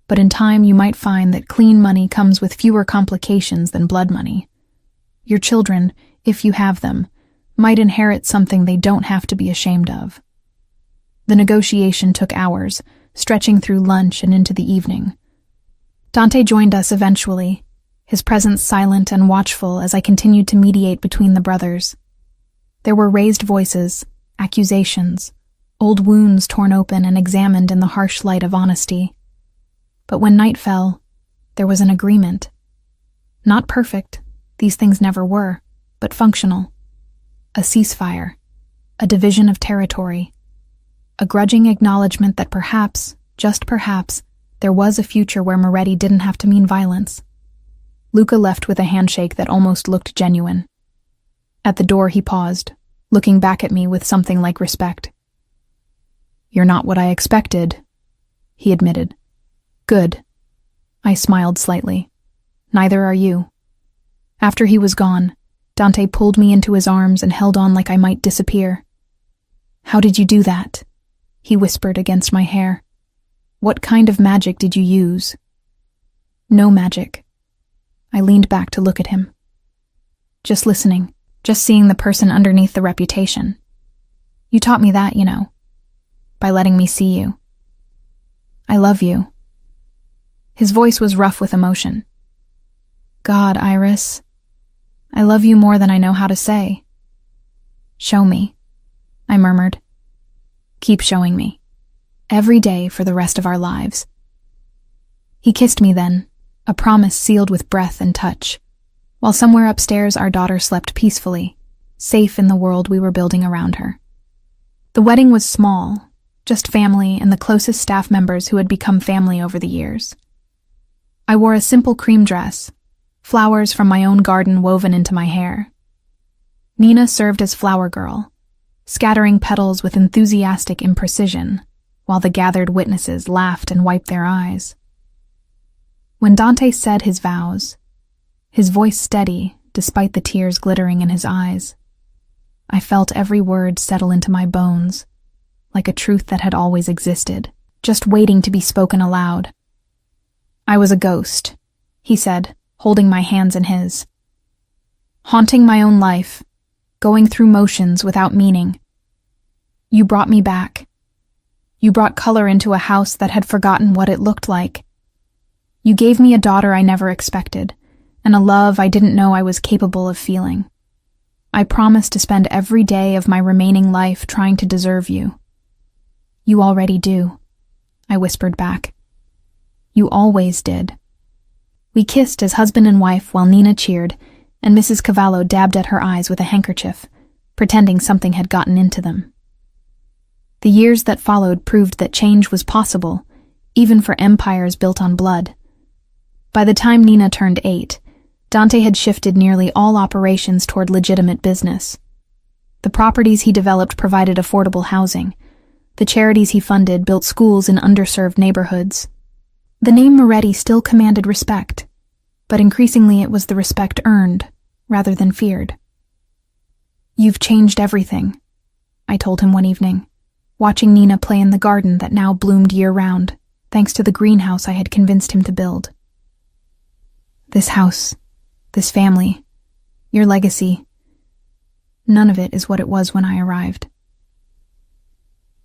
but in time you might find that clean money comes with fewer complications than blood money. Your children, if you have them, might inherit something they don't have to be ashamed of." The negotiation took hours, stretching through lunch and into the evening. Dante joined us eventually, his presence silent and watchful as I continued to mediate between the brothers. There were raised voices, accusations, old wounds torn open and examined in the harsh light of honesty. But when night fell, there was an agreement. Not perfect, these things never were, but functional. A ceasefire, a division of territory, a grudging acknowledgement that perhaps, just perhaps, there was a future where Moretti didn't have to mean violence. Luca left with a handshake that almost looked genuine. At the door he paused, looking back at me with something like respect. "You're not what I expected," he admitted. "Good." I smiled slightly. "Neither are you." After he was gone, Dante pulled me into his arms and held on like I might disappear. "How did you do that?" he whispered against my hair. "What kind of magic did you use?" "No magic." I leaned back to look at him. "Just listening, just seeing the person underneath the reputation. You taught me that, you know, by letting me see you. I love you." His voice was rough with emotion. "God, Iris, I love you more than I know how to say." "Show me," I murmured. "Keep showing me. Every day for the rest of our lives." He kissed me then, a promise sealed with breath and touch, while somewhere upstairs our daughter slept peacefully, safe in the world we were building around her. The wedding was small, just family and the closest staff members who had become family over the years. I wore a simple cream dress, flowers from my own garden woven into my hair. Nina served as flower girl, scattering petals with enthusiastic imprecision, while the gathered witnesses laughed and wiped their eyes. When Dante said his vows, his voice steady despite the tears glittering in his eyes, I felt every word settle into my bones, like a truth that had always existed, just waiting to be spoken aloud. I was a ghost, he said, holding my hands in his. Haunting my own life, going through motions without meaning. You brought me back. You brought color into a house that had forgotten what it looked like. You gave me a daughter I never expected, and a love I didn't know I was capable of feeling. I promised to spend every day of my remaining life trying to deserve you. You already do, I whispered back. You always did. We kissed as husband and wife while Nina cheered, and Mrs. Cavallo dabbed at her eyes with a handkerchief, pretending something had gotten into them. The years that followed proved that change was possible, even for empires built on blood. By the time Nina turned 8, Dante had shifted nearly all operations toward legitimate business. The properties he developed provided affordable housing. The charities he funded built schools in underserved neighborhoods. The name Moretti still commanded respect, but increasingly it was the respect earned, rather than feared. You've changed everything, I told him one evening, watching Nina play in the garden that now bloomed year-round, thanks to the greenhouse I had convinced him to build. This house, this family, your legacy, none of it is what it was when I arrived.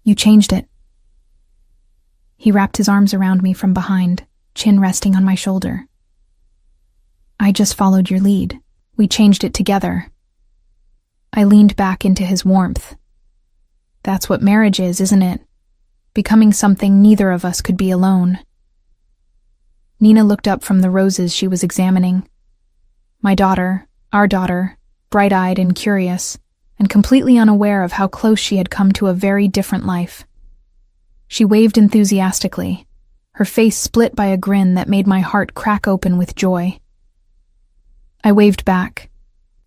You changed it. He wrapped his arms around me from behind, chin resting on my shoulder. I just followed your lead. We changed it together. I leaned back into his warmth. That's what marriage is, isn't it? Becoming something neither of us could be alone. Nina looked up from the roses she was examining. My daughter, our daughter, bright-eyed and curious, and completely unaware of how close she had come to a very different life. She waved enthusiastically, her face split by a grin that made my heart crack open with joy. I waved back,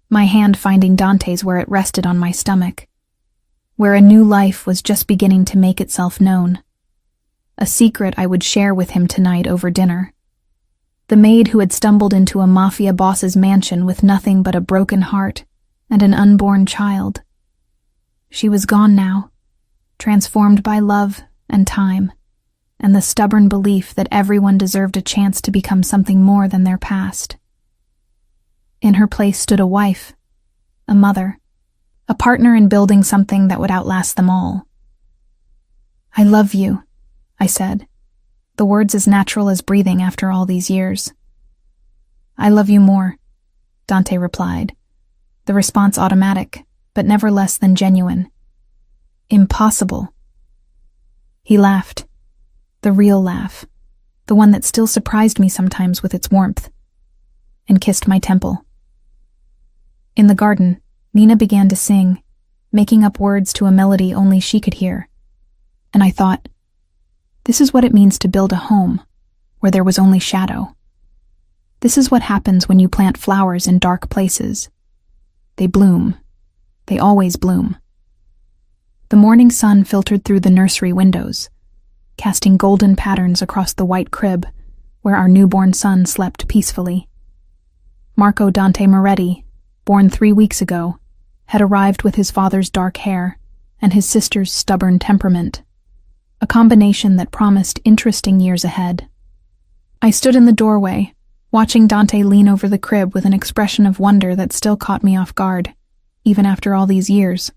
my hand finding Dante's where it rested on my stomach, where a new life was just beginning to make itself known. A secret I would share with him tonight over dinner. The maid who had stumbled into a Mafia boss's mansion with nothing but a broken heart and an unborn child. She was gone now, transformed by love and time, and the stubborn belief that everyone deserved a chance to become something more than their past. In her place stood a wife, a mother, a partner in building something that would outlast them all. I love you, I said, the words as natural as breathing after all these years. I love you more, Dante replied, the response automatic, but never less than genuine. Impossible. He laughed, the real laugh, the one that still surprised me sometimes with its warmth, and kissed my temple. In the garden, Nina began to sing, making up words to a melody only she could hear. And I thought, this is what it means to build a home where there was only shadow. This is what happens when you plant flowers in dark places. They bloom. They always bloom. The morning sun filtered through the nursery windows, casting golden patterns across the white crib where our newborn son slept peacefully. Marco Dante Moretti, born 3 weeks ago, had arrived with his father's dark hair and his sister's stubborn temperament, a combination that promised interesting years ahead. I stood in the doorway, watching Dante lean over the crib with an expression of wonder that still caught me off guard, even after all these years.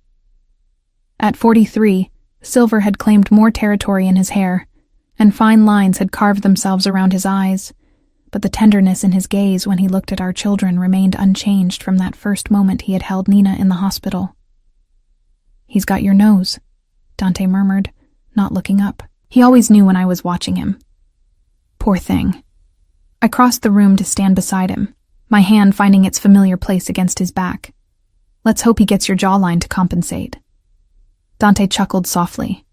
At 43, silver had claimed more territory in his hair, and fine lines had carved themselves around his eyes, but the tenderness in his gaze when he looked at our children remained unchanged from that first moment he had held Nina in the hospital. He's got your nose, Dante murmured, not looking up. He always knew when I was watching him. Poor thing. I crossed the room to stand beside him, my hand finding its familiar place against his back. Let's hope he gets your jawline to compensate. Dante chuckled softly,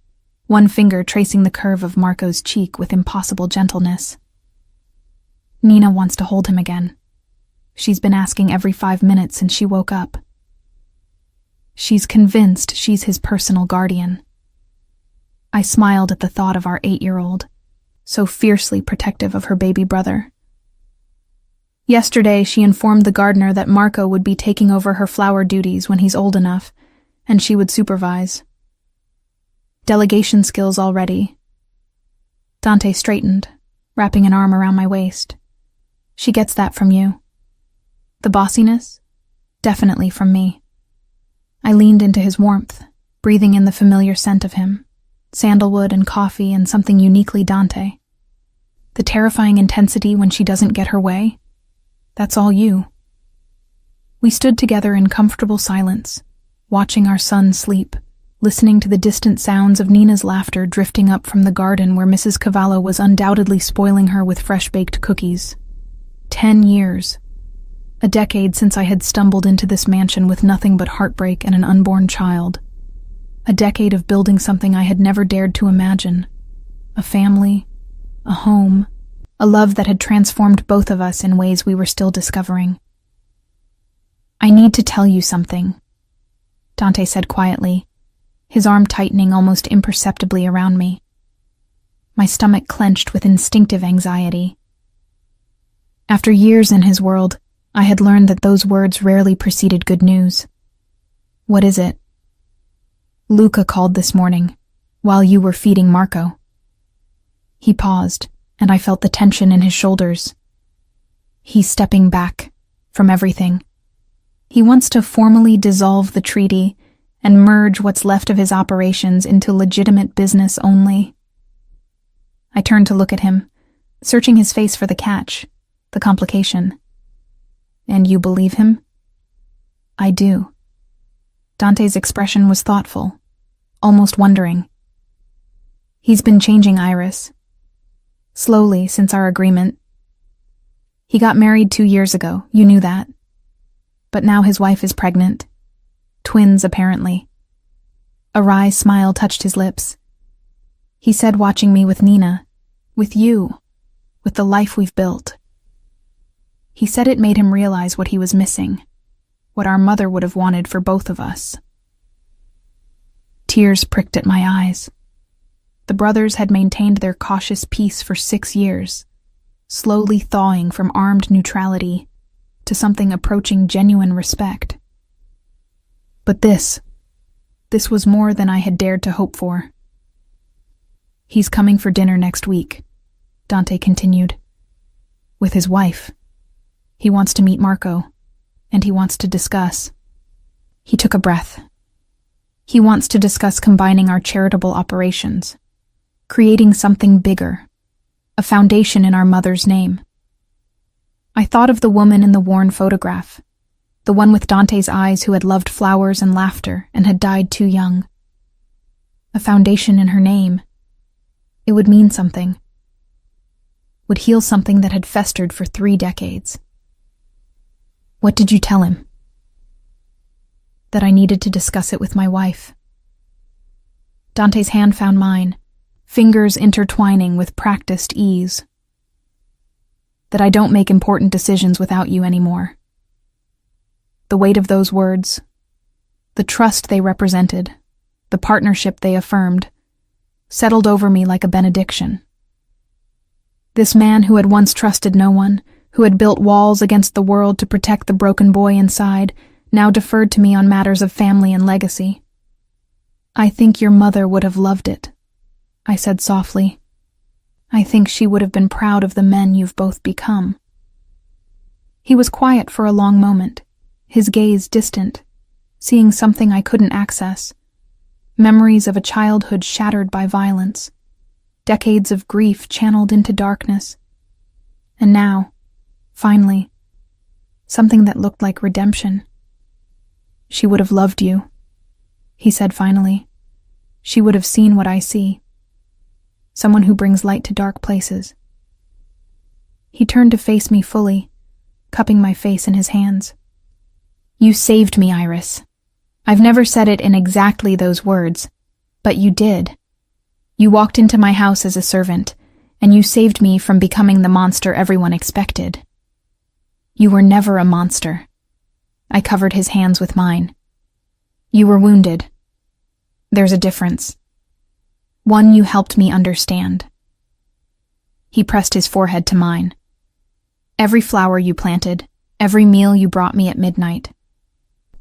one finger tracing the curve of Marco's cheek with impossible gentleness. Nina wants to hold him again. She's been asking every 5 minutes since she woke up. She's convinced she's his personal guardian. I smiled at the thought of our 8-year-old, so fiercely protective of her baby brother. Yesterday, she informed the gardener that Marco would be taking over her flower duties when he's old enough, and she would supervise. Delegation skills already. Dante straightened, wrapping an arm around my waist. She gets that from you. The bossiness? Definitely from me. I leaned into his warmth, breathing in the familiar scent of him, sandalwood and coffee and something uniquely Dante. The terrifying intensity when she doesn't get her way? That's all you. We stood together in comfortable silence, watching our son sleep, listening to the distant sounds of Nina's laughter drifting up from the garden where Mrs. Cavallo was undoubtedly spoiling her with fresh-baked cookies. 10 years. A decade since I had stumbled into this mansion with nothing but heartbreak and an unborn child. A decade of building something I had never dared to imagine. A family, a home, a love that had transformed both of us in ways we were still discovering. I need to tell you something, Dante said quietly, his arm tightening almost imperceptibly around me. My stomach clenched with instinctive anxiety. After years in his world, I had learned that those words rarely preceded good news. What is it? Luca called this morning, while you were feeding Marco. He paused, and I felt the tension in his shoulders. He's stepping back from everything. He wants to formally dissolve the treaty and merge what's left of his operations into legitimate business only. I turned to look at him, searching his face for the catch, the complication. And you believe him? I do. Dante's expression was thoughtful, almost wondering. He's been changing, Iris. Slowly, since our agreement. He got married 2 years ago, you knew that. But now his wife is pregnant. Twins, apparently. A wry smile touched his lips. He said, watching me with Nina, with you, with the life we've built. He said it made him realize what he was missing, what our mother would have wanted for both of us. Tears pricked at my eyes. The brothers had maintained their cautious peace for 6 years, slowly thawing from armed neutrality to something approaching genuine respect. But this was more than I had dared to hope for. He's coming for dinner next week, Dante continued. With his wife. He wants to meet Marco, and he wants to discuss. He took a breath. He wants to discuss combining our charitable operations, creating something bigger, a foundation in our mother's name. I thought of the woman in the worn photograph, the one with Dante's eyes who had loved flowers and laughter and had died too young. A foundation in her name. It would mean something. Would heal something that had festered for 3 decades. What did you tell him? That I needed to discuss it with my wife. Dante's hand found mine, fingers intertwining with practiced ease. That I don't make important decisions without you anymore. The weight of those words, the trust they represented, the partnership they affirmed, settled over me like a benediction. This man who had once trusted no one, who had built walls against the world to protect the broken boy inside, now deferred to me on matters of family and legacy. I think your mother would have loved it, I said softly. I think she would have been proud of the men you've both become. He was quiet for a long moment, his gaze distant, seeing something I couldn't access. Memories of a childhood shattered by violence, decades of grief channeled into darkness. And now, finally, something that looked like redemption. She would have loved you, he said finally. She would have seen what I see. Someone who brings light to dark places. He turned to face me fully, cupping my face in his hands. You saved me, Iris. I've never said it in exactly those words, but you did. You walked into my house as a servant, and you saved me from becoming the monster everyone expected. You were never a monster. I covered his hands with mine. You were wounded. There's a difference. One you helped me understand. He pressed his forehead to mine. Every flower you planted, every meal you brought me at midnight,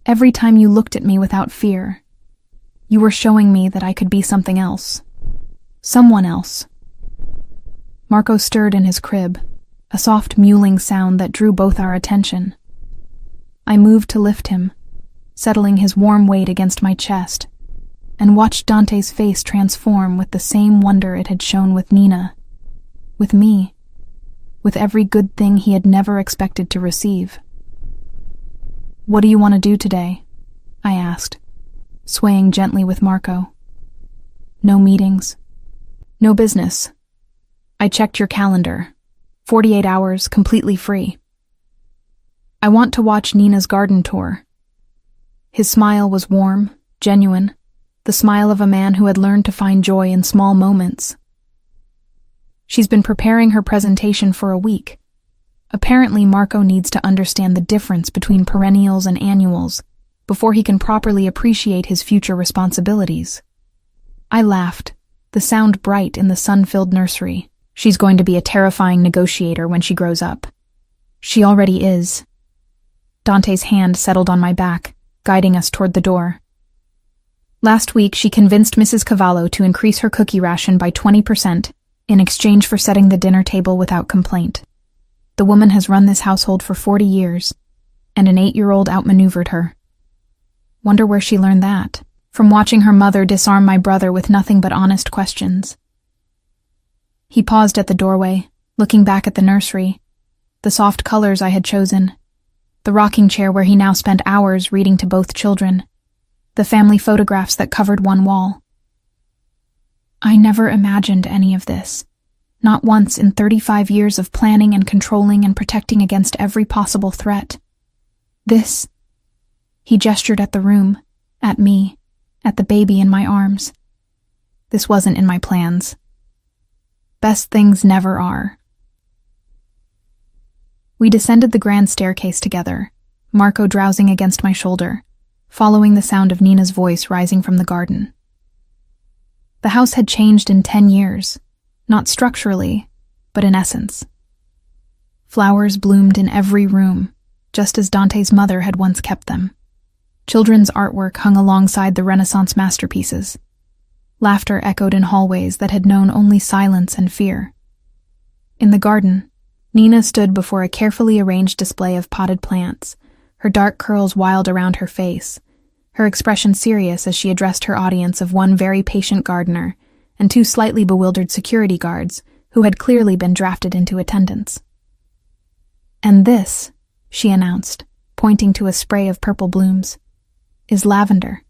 every time you looked at me without fear, you were showing me that I could be something else. Someone else. Marco stirred in his crib, a soft mewling sound that drew both our attention. I moved to lift him, settling his warm weight against my chest, and watched Dante's face transform with the same wonder it had shown with Nina, with me, with every good thing he had never expected to receive. "What do you want to do today?" I asked, swaying gently with Marco. "No meetings. No business. I checked your calendar. 48 hours, completely free. I want to watch Nina's garden tour." His smile was warm, genuine, the smile of a man who had learned to find joy in small moments. "She's been preparing her presentation for a week. Apparently, Marco needs to understand the difference between perennials and annuals before he can properly appreciate his future responsibilities." I laughed, the sound bright in the sun-filled nursery. "She's going to be a terrifying negotiator when she grows up." "She already is." Dante's hand settled on my back, guiding us toward the door. "Last week, she convinced Mrs. Cavallo to increase her cookie ration by 20% in exchange for setting the dinner table without complaint. The woman has run this household for 40 years, and an 8-year-old outmaneuvered her. Wonder where she learned that, from watching her mother disarm my brother with nothing but honest questions." He paused at the doorway, looking back at the nursery, the soft colors I had chosen, the rocking chair where he now spent hours reading to both children, the family photographs that covered one wall. "I never imagined any of this. Not once in 35 years of planning and controlling and protecting against every possible threat. This," he gestured at the room, at me, at the baby in my arms. "This wasn't in my plans. Best things never are." We descended the grand staircase together, Marco drowsing against my shoulder, following the sound of Nina's voice rising from the garden. The house had changed in 10 years, not structurally, but in essence. Flowers bloomed in every room, just as Dante's mother had once kept them. Children's artwork hung alongside the Renaissance masterpieces. Laughter echoed in hallways that had known only silence and fear. In the garden, Nina stood before a carefully arranged display of potted plants, her dark curls wild around her face, her expression serious as she addressed her audience of one very patient gardener and 2 slightly bewildered security guards who had clearly been drafted into attendance. "And this," she announced, pointing to a spray of purple blooms, "is lavender.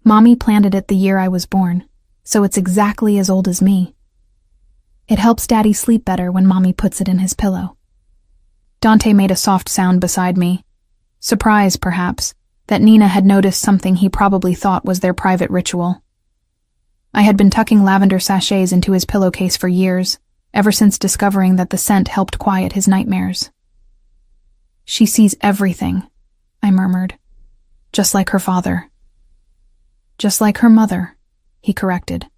Mommy planted it the year I was born, so it's exactly as old as me. It helps Daddy sleep better when Mommy puts it in his pillow." Dante made a soft sound beside me, surprised, perhaps, that Nina had noticed something he probably thought was their private ritual. I had been tucking lavender sachets into his pillowcase for years, ever since discovering that the scent helped quiet his nightmares. "She sees everything," I murmured, "just like her father." "Just like her mother," he corrected.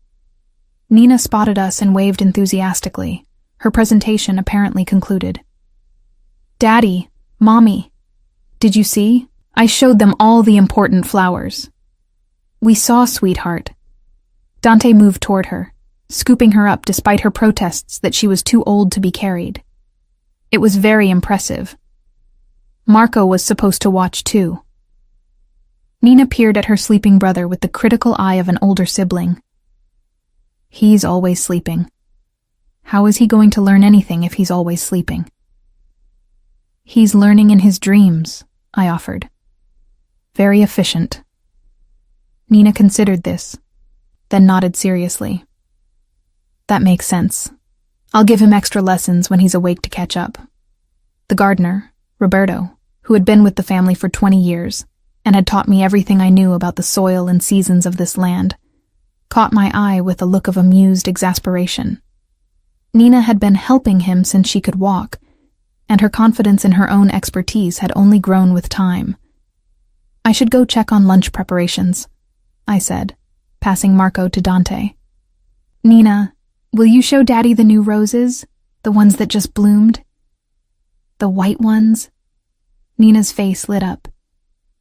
Nina spotted us and waved enthusiastically, her presentation apparently concluded. "Daddy, Mommy, did you see? I showed them all the important flowers." "We saw, sweetheart." Dante moved toward her, scooping her up despite her protests that she was too old to be carried. It was very impressive. Marco was supposed to watch too. Nina peered at her sleeping brother with the critical eye of an older sibling. "He's always sleeping. How is he going to learn anything if he's always sleeping?" "He's learning in his dreams," I offered. "Very efficient." Nina considered this, then nodded seriously. "That makes sense. I'll give him extra lessons when he's awake to catch up." The gardener, Roberto, who had been with the family for 20 years and had taught me everything I knew about the soil and seasons of this land, caught my eye with a look of amused exasperation. Nina had been helping him since she could walk, and her confidence in her own expertise had only grown with time. I should go check on lunch preparations, I said, passing Marco to Dante. Nina, will you show Daddy the new roses? The ones that just bloomed? The white ones? Nina's face lit up.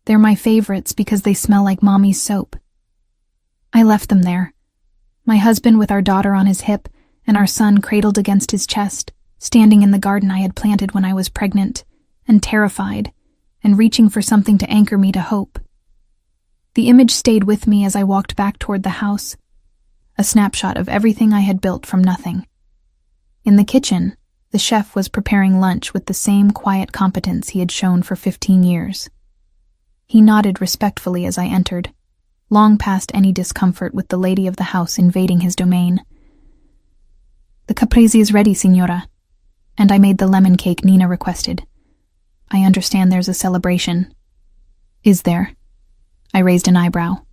They're my favorites because they smell like Mommy's soap. I left them there. My husband with our daughter on his hip and our son cradled against his chest, standing in the garden I had planted when I was pregnant, and terrified, and reaching for something to anchor me to hope. The image stayed with me as I walked back toward the house, a snapshot of everything I had built from nothing. In the kitchen, the chef was preparing lunch with the same quiet competence he had shown for 15 years. He nodded respectfully as I entered, long past any discomfort with the lady of the house invading his domain. The caprese is ready, signora, and I made the lemon cake Nina requested. I understand there's a celebration. Is there? I raised an eyebrow.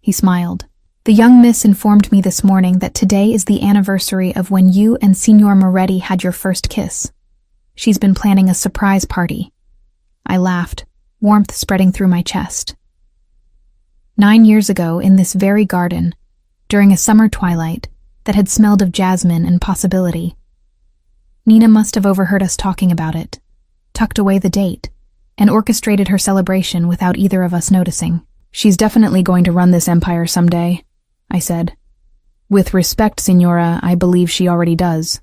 He smiled. The young miss informed me this morning that today is the anniversary of when you and Signor Moretti had your first kiss. She's been planning a surprise party. I laughed, warmth spreading through my chest. 9 years ago, in this very garden, during a summer twilight that had smelled of jasmine and possibility, Nina must have overheard us talking about it, tucked away the date, and orchestrated her celebration without either of us noticing. She's definitely going to run this empire someday, I said. With respect, Signora, I believe she already does.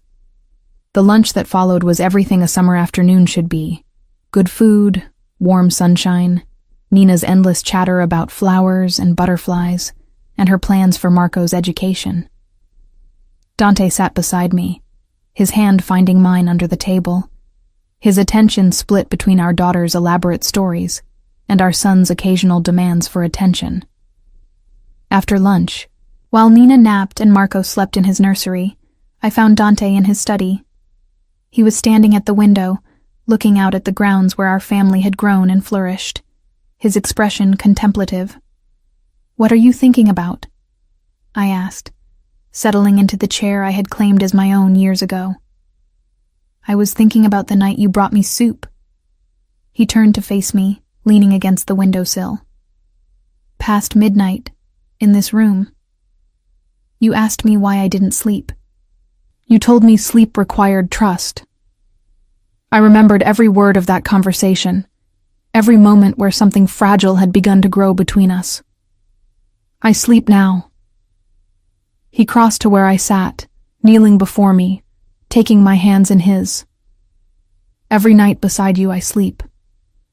The lunch that followed was everything a summer afternoon should be. Good food, warm sunshine, Nina's endless chatter about flowers and butterflies, and her plans for Marco's education. Dante sat beside me, his hand finding mine under the table, his attention split between our daughter's elaborate stories and our son's occasional demands for attention. After lunch, while Nina napped and Marco slept in his nursery, I found Dante in his study. He was standing at the window, looking out at the grounds where our family had grown and flourished, his expression contemplative. "What are you thinking about?" I asked, settling into the chair I had claimed as my own years ago. "I was thinking about the night you brought me soup." He turned to face me, leaning against the windowsill. "Past midnight, in this room. You asked me why I didn't sleep. You told me sleep required trust." I remembered every word of that conversation, every moment where something fragile had begun to grow between us. "I sleep now." He crossed to where I sat, kneeling before me, taking my hands in his. "Every night beside you I sleep.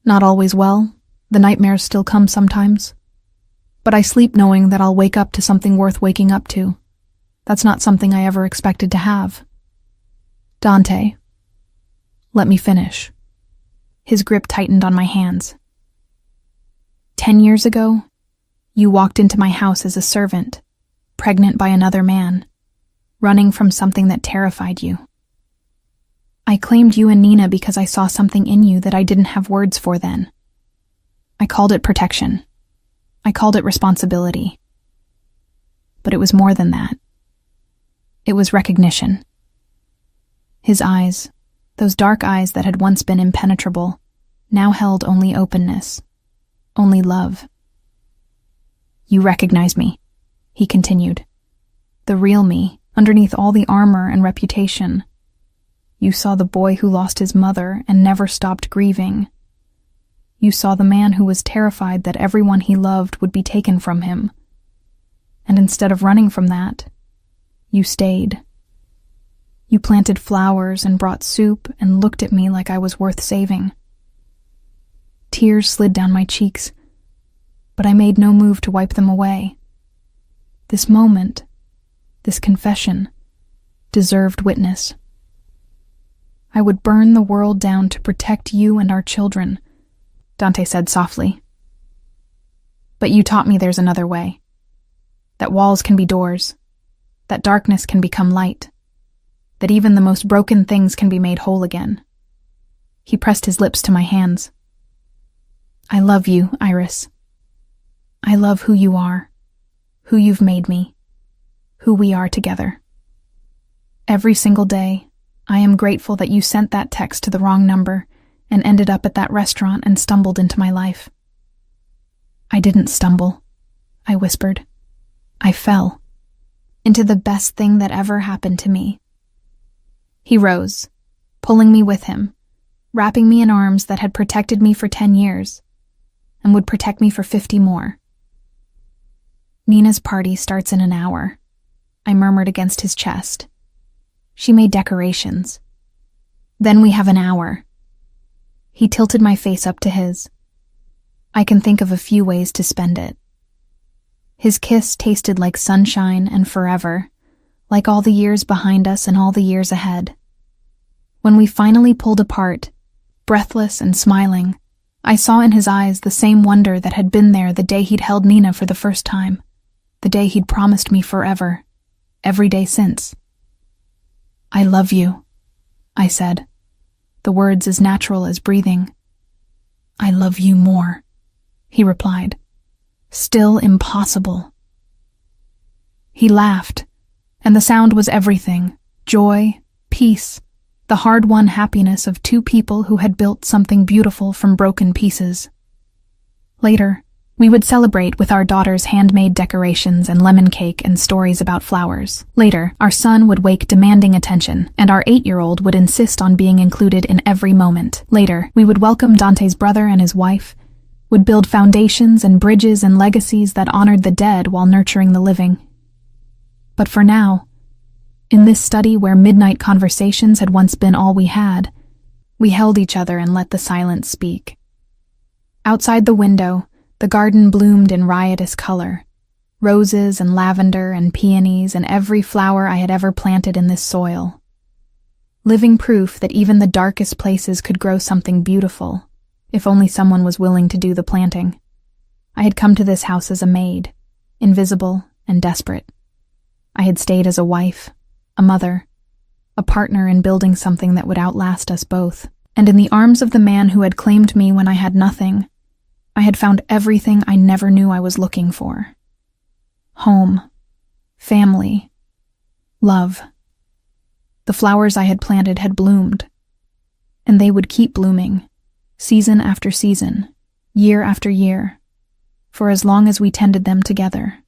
Not always well, the nightmares still come sometimes. But I sleep knowing that I'll wake up to something worth waking up to. That's not something I ever expected to have." "Dante, let me finish." His grip tightened on my hands. 10 years ago, you walked into my house as a servant, pregnant by another man, running from something that terrified you. I claimed you and Nina because I saw something in you that I didn't have words for then. I called it protection. I called it responsibility. But it was more than that. It was recognition. His eyes, those dark eyes that had once been impenetrable, now held only openness, only love. "You recognize me," he continued. "The real me, underneath all the armor and reputation. You saw the boy who lost his mother and never stopped grieving. You saw the man who was terrified that everyone he loved would be taken from him. And instead of running from that, you stayed. You planted flowers and brought soup and looked at me like I was worth saving." Tears slid down my cheeks, but I made no move to wipe them away. This moment, this confession, deserved witness. "I would burn the world down to protect you and our children," Dante said softly. "But you taught me there's another way. That walls can be doors. That darkness can become light. That even the most broken things can be made whole again." He pressed his lips to my hands. "I love you, Iris. I love who you are, who you've made me, who we are together. Every single day, I am grateful that you sent that text to the wrong number and ended up at that restaurant and stumbled into my life." "I didn't stumble," I whispered. "I fell into the best thing that ever happened to me." He rose, pulling me with him, wrapping me in arms that had protected me for 10 years and would protect me for 50 more. "Nina's party starts in an hour," I murmured against his chest. "She made decorations. Then we have an hour." He tilted my face up to his. "I can think of a few ways to spend it." His kiss tasted like sunshine and forever, like all the years behind us and all the years ahead. When we finally pulled apart, breathless and smiling, I saw in his eyes the same wonder that had been there the day he'd held Nina for the first time, the day he'd promised me forever, every day since. "I love you," I said, the words as natural as breathing. "I love you more," he replied. "Still impossible." He laughed, and the sound was everything: joy, peace, the hard-won happiness of two people who had built something beautiful from broken pieces. Later, we would celebrate with our daughter's handmade decorations and lemon cake and stories about flowers. Later, our son would wake demanding attention, and our 8-year-old would insist on being included in every moment. Later, we would welcome Dante's brother and his wife, would build foundations and bridges and legacies that honored the dead while nurturing the living. But for now, in this study where midnight conversations had once been all we had, we held each other and let the silence speak. Outside the window, the garden bloomed in riotous color: roses and lavender and peonies and every flower I had ever planted in this soil. Living proof that even the darkest places could grow something beautiful, if only someone was willing to do the planting. I had come to this house as a maid, invisible and desperate. I had stayed as a wife, a mother, a partner in building something that would outlast us both. And in the arms of the man who had claimed me when I had nothing, I had found everything I never knew I was looking for. Home, family, love. The flowers I had planted had bloomed, and they would keep blooming, season after season, year after year, for as long as we tended them together.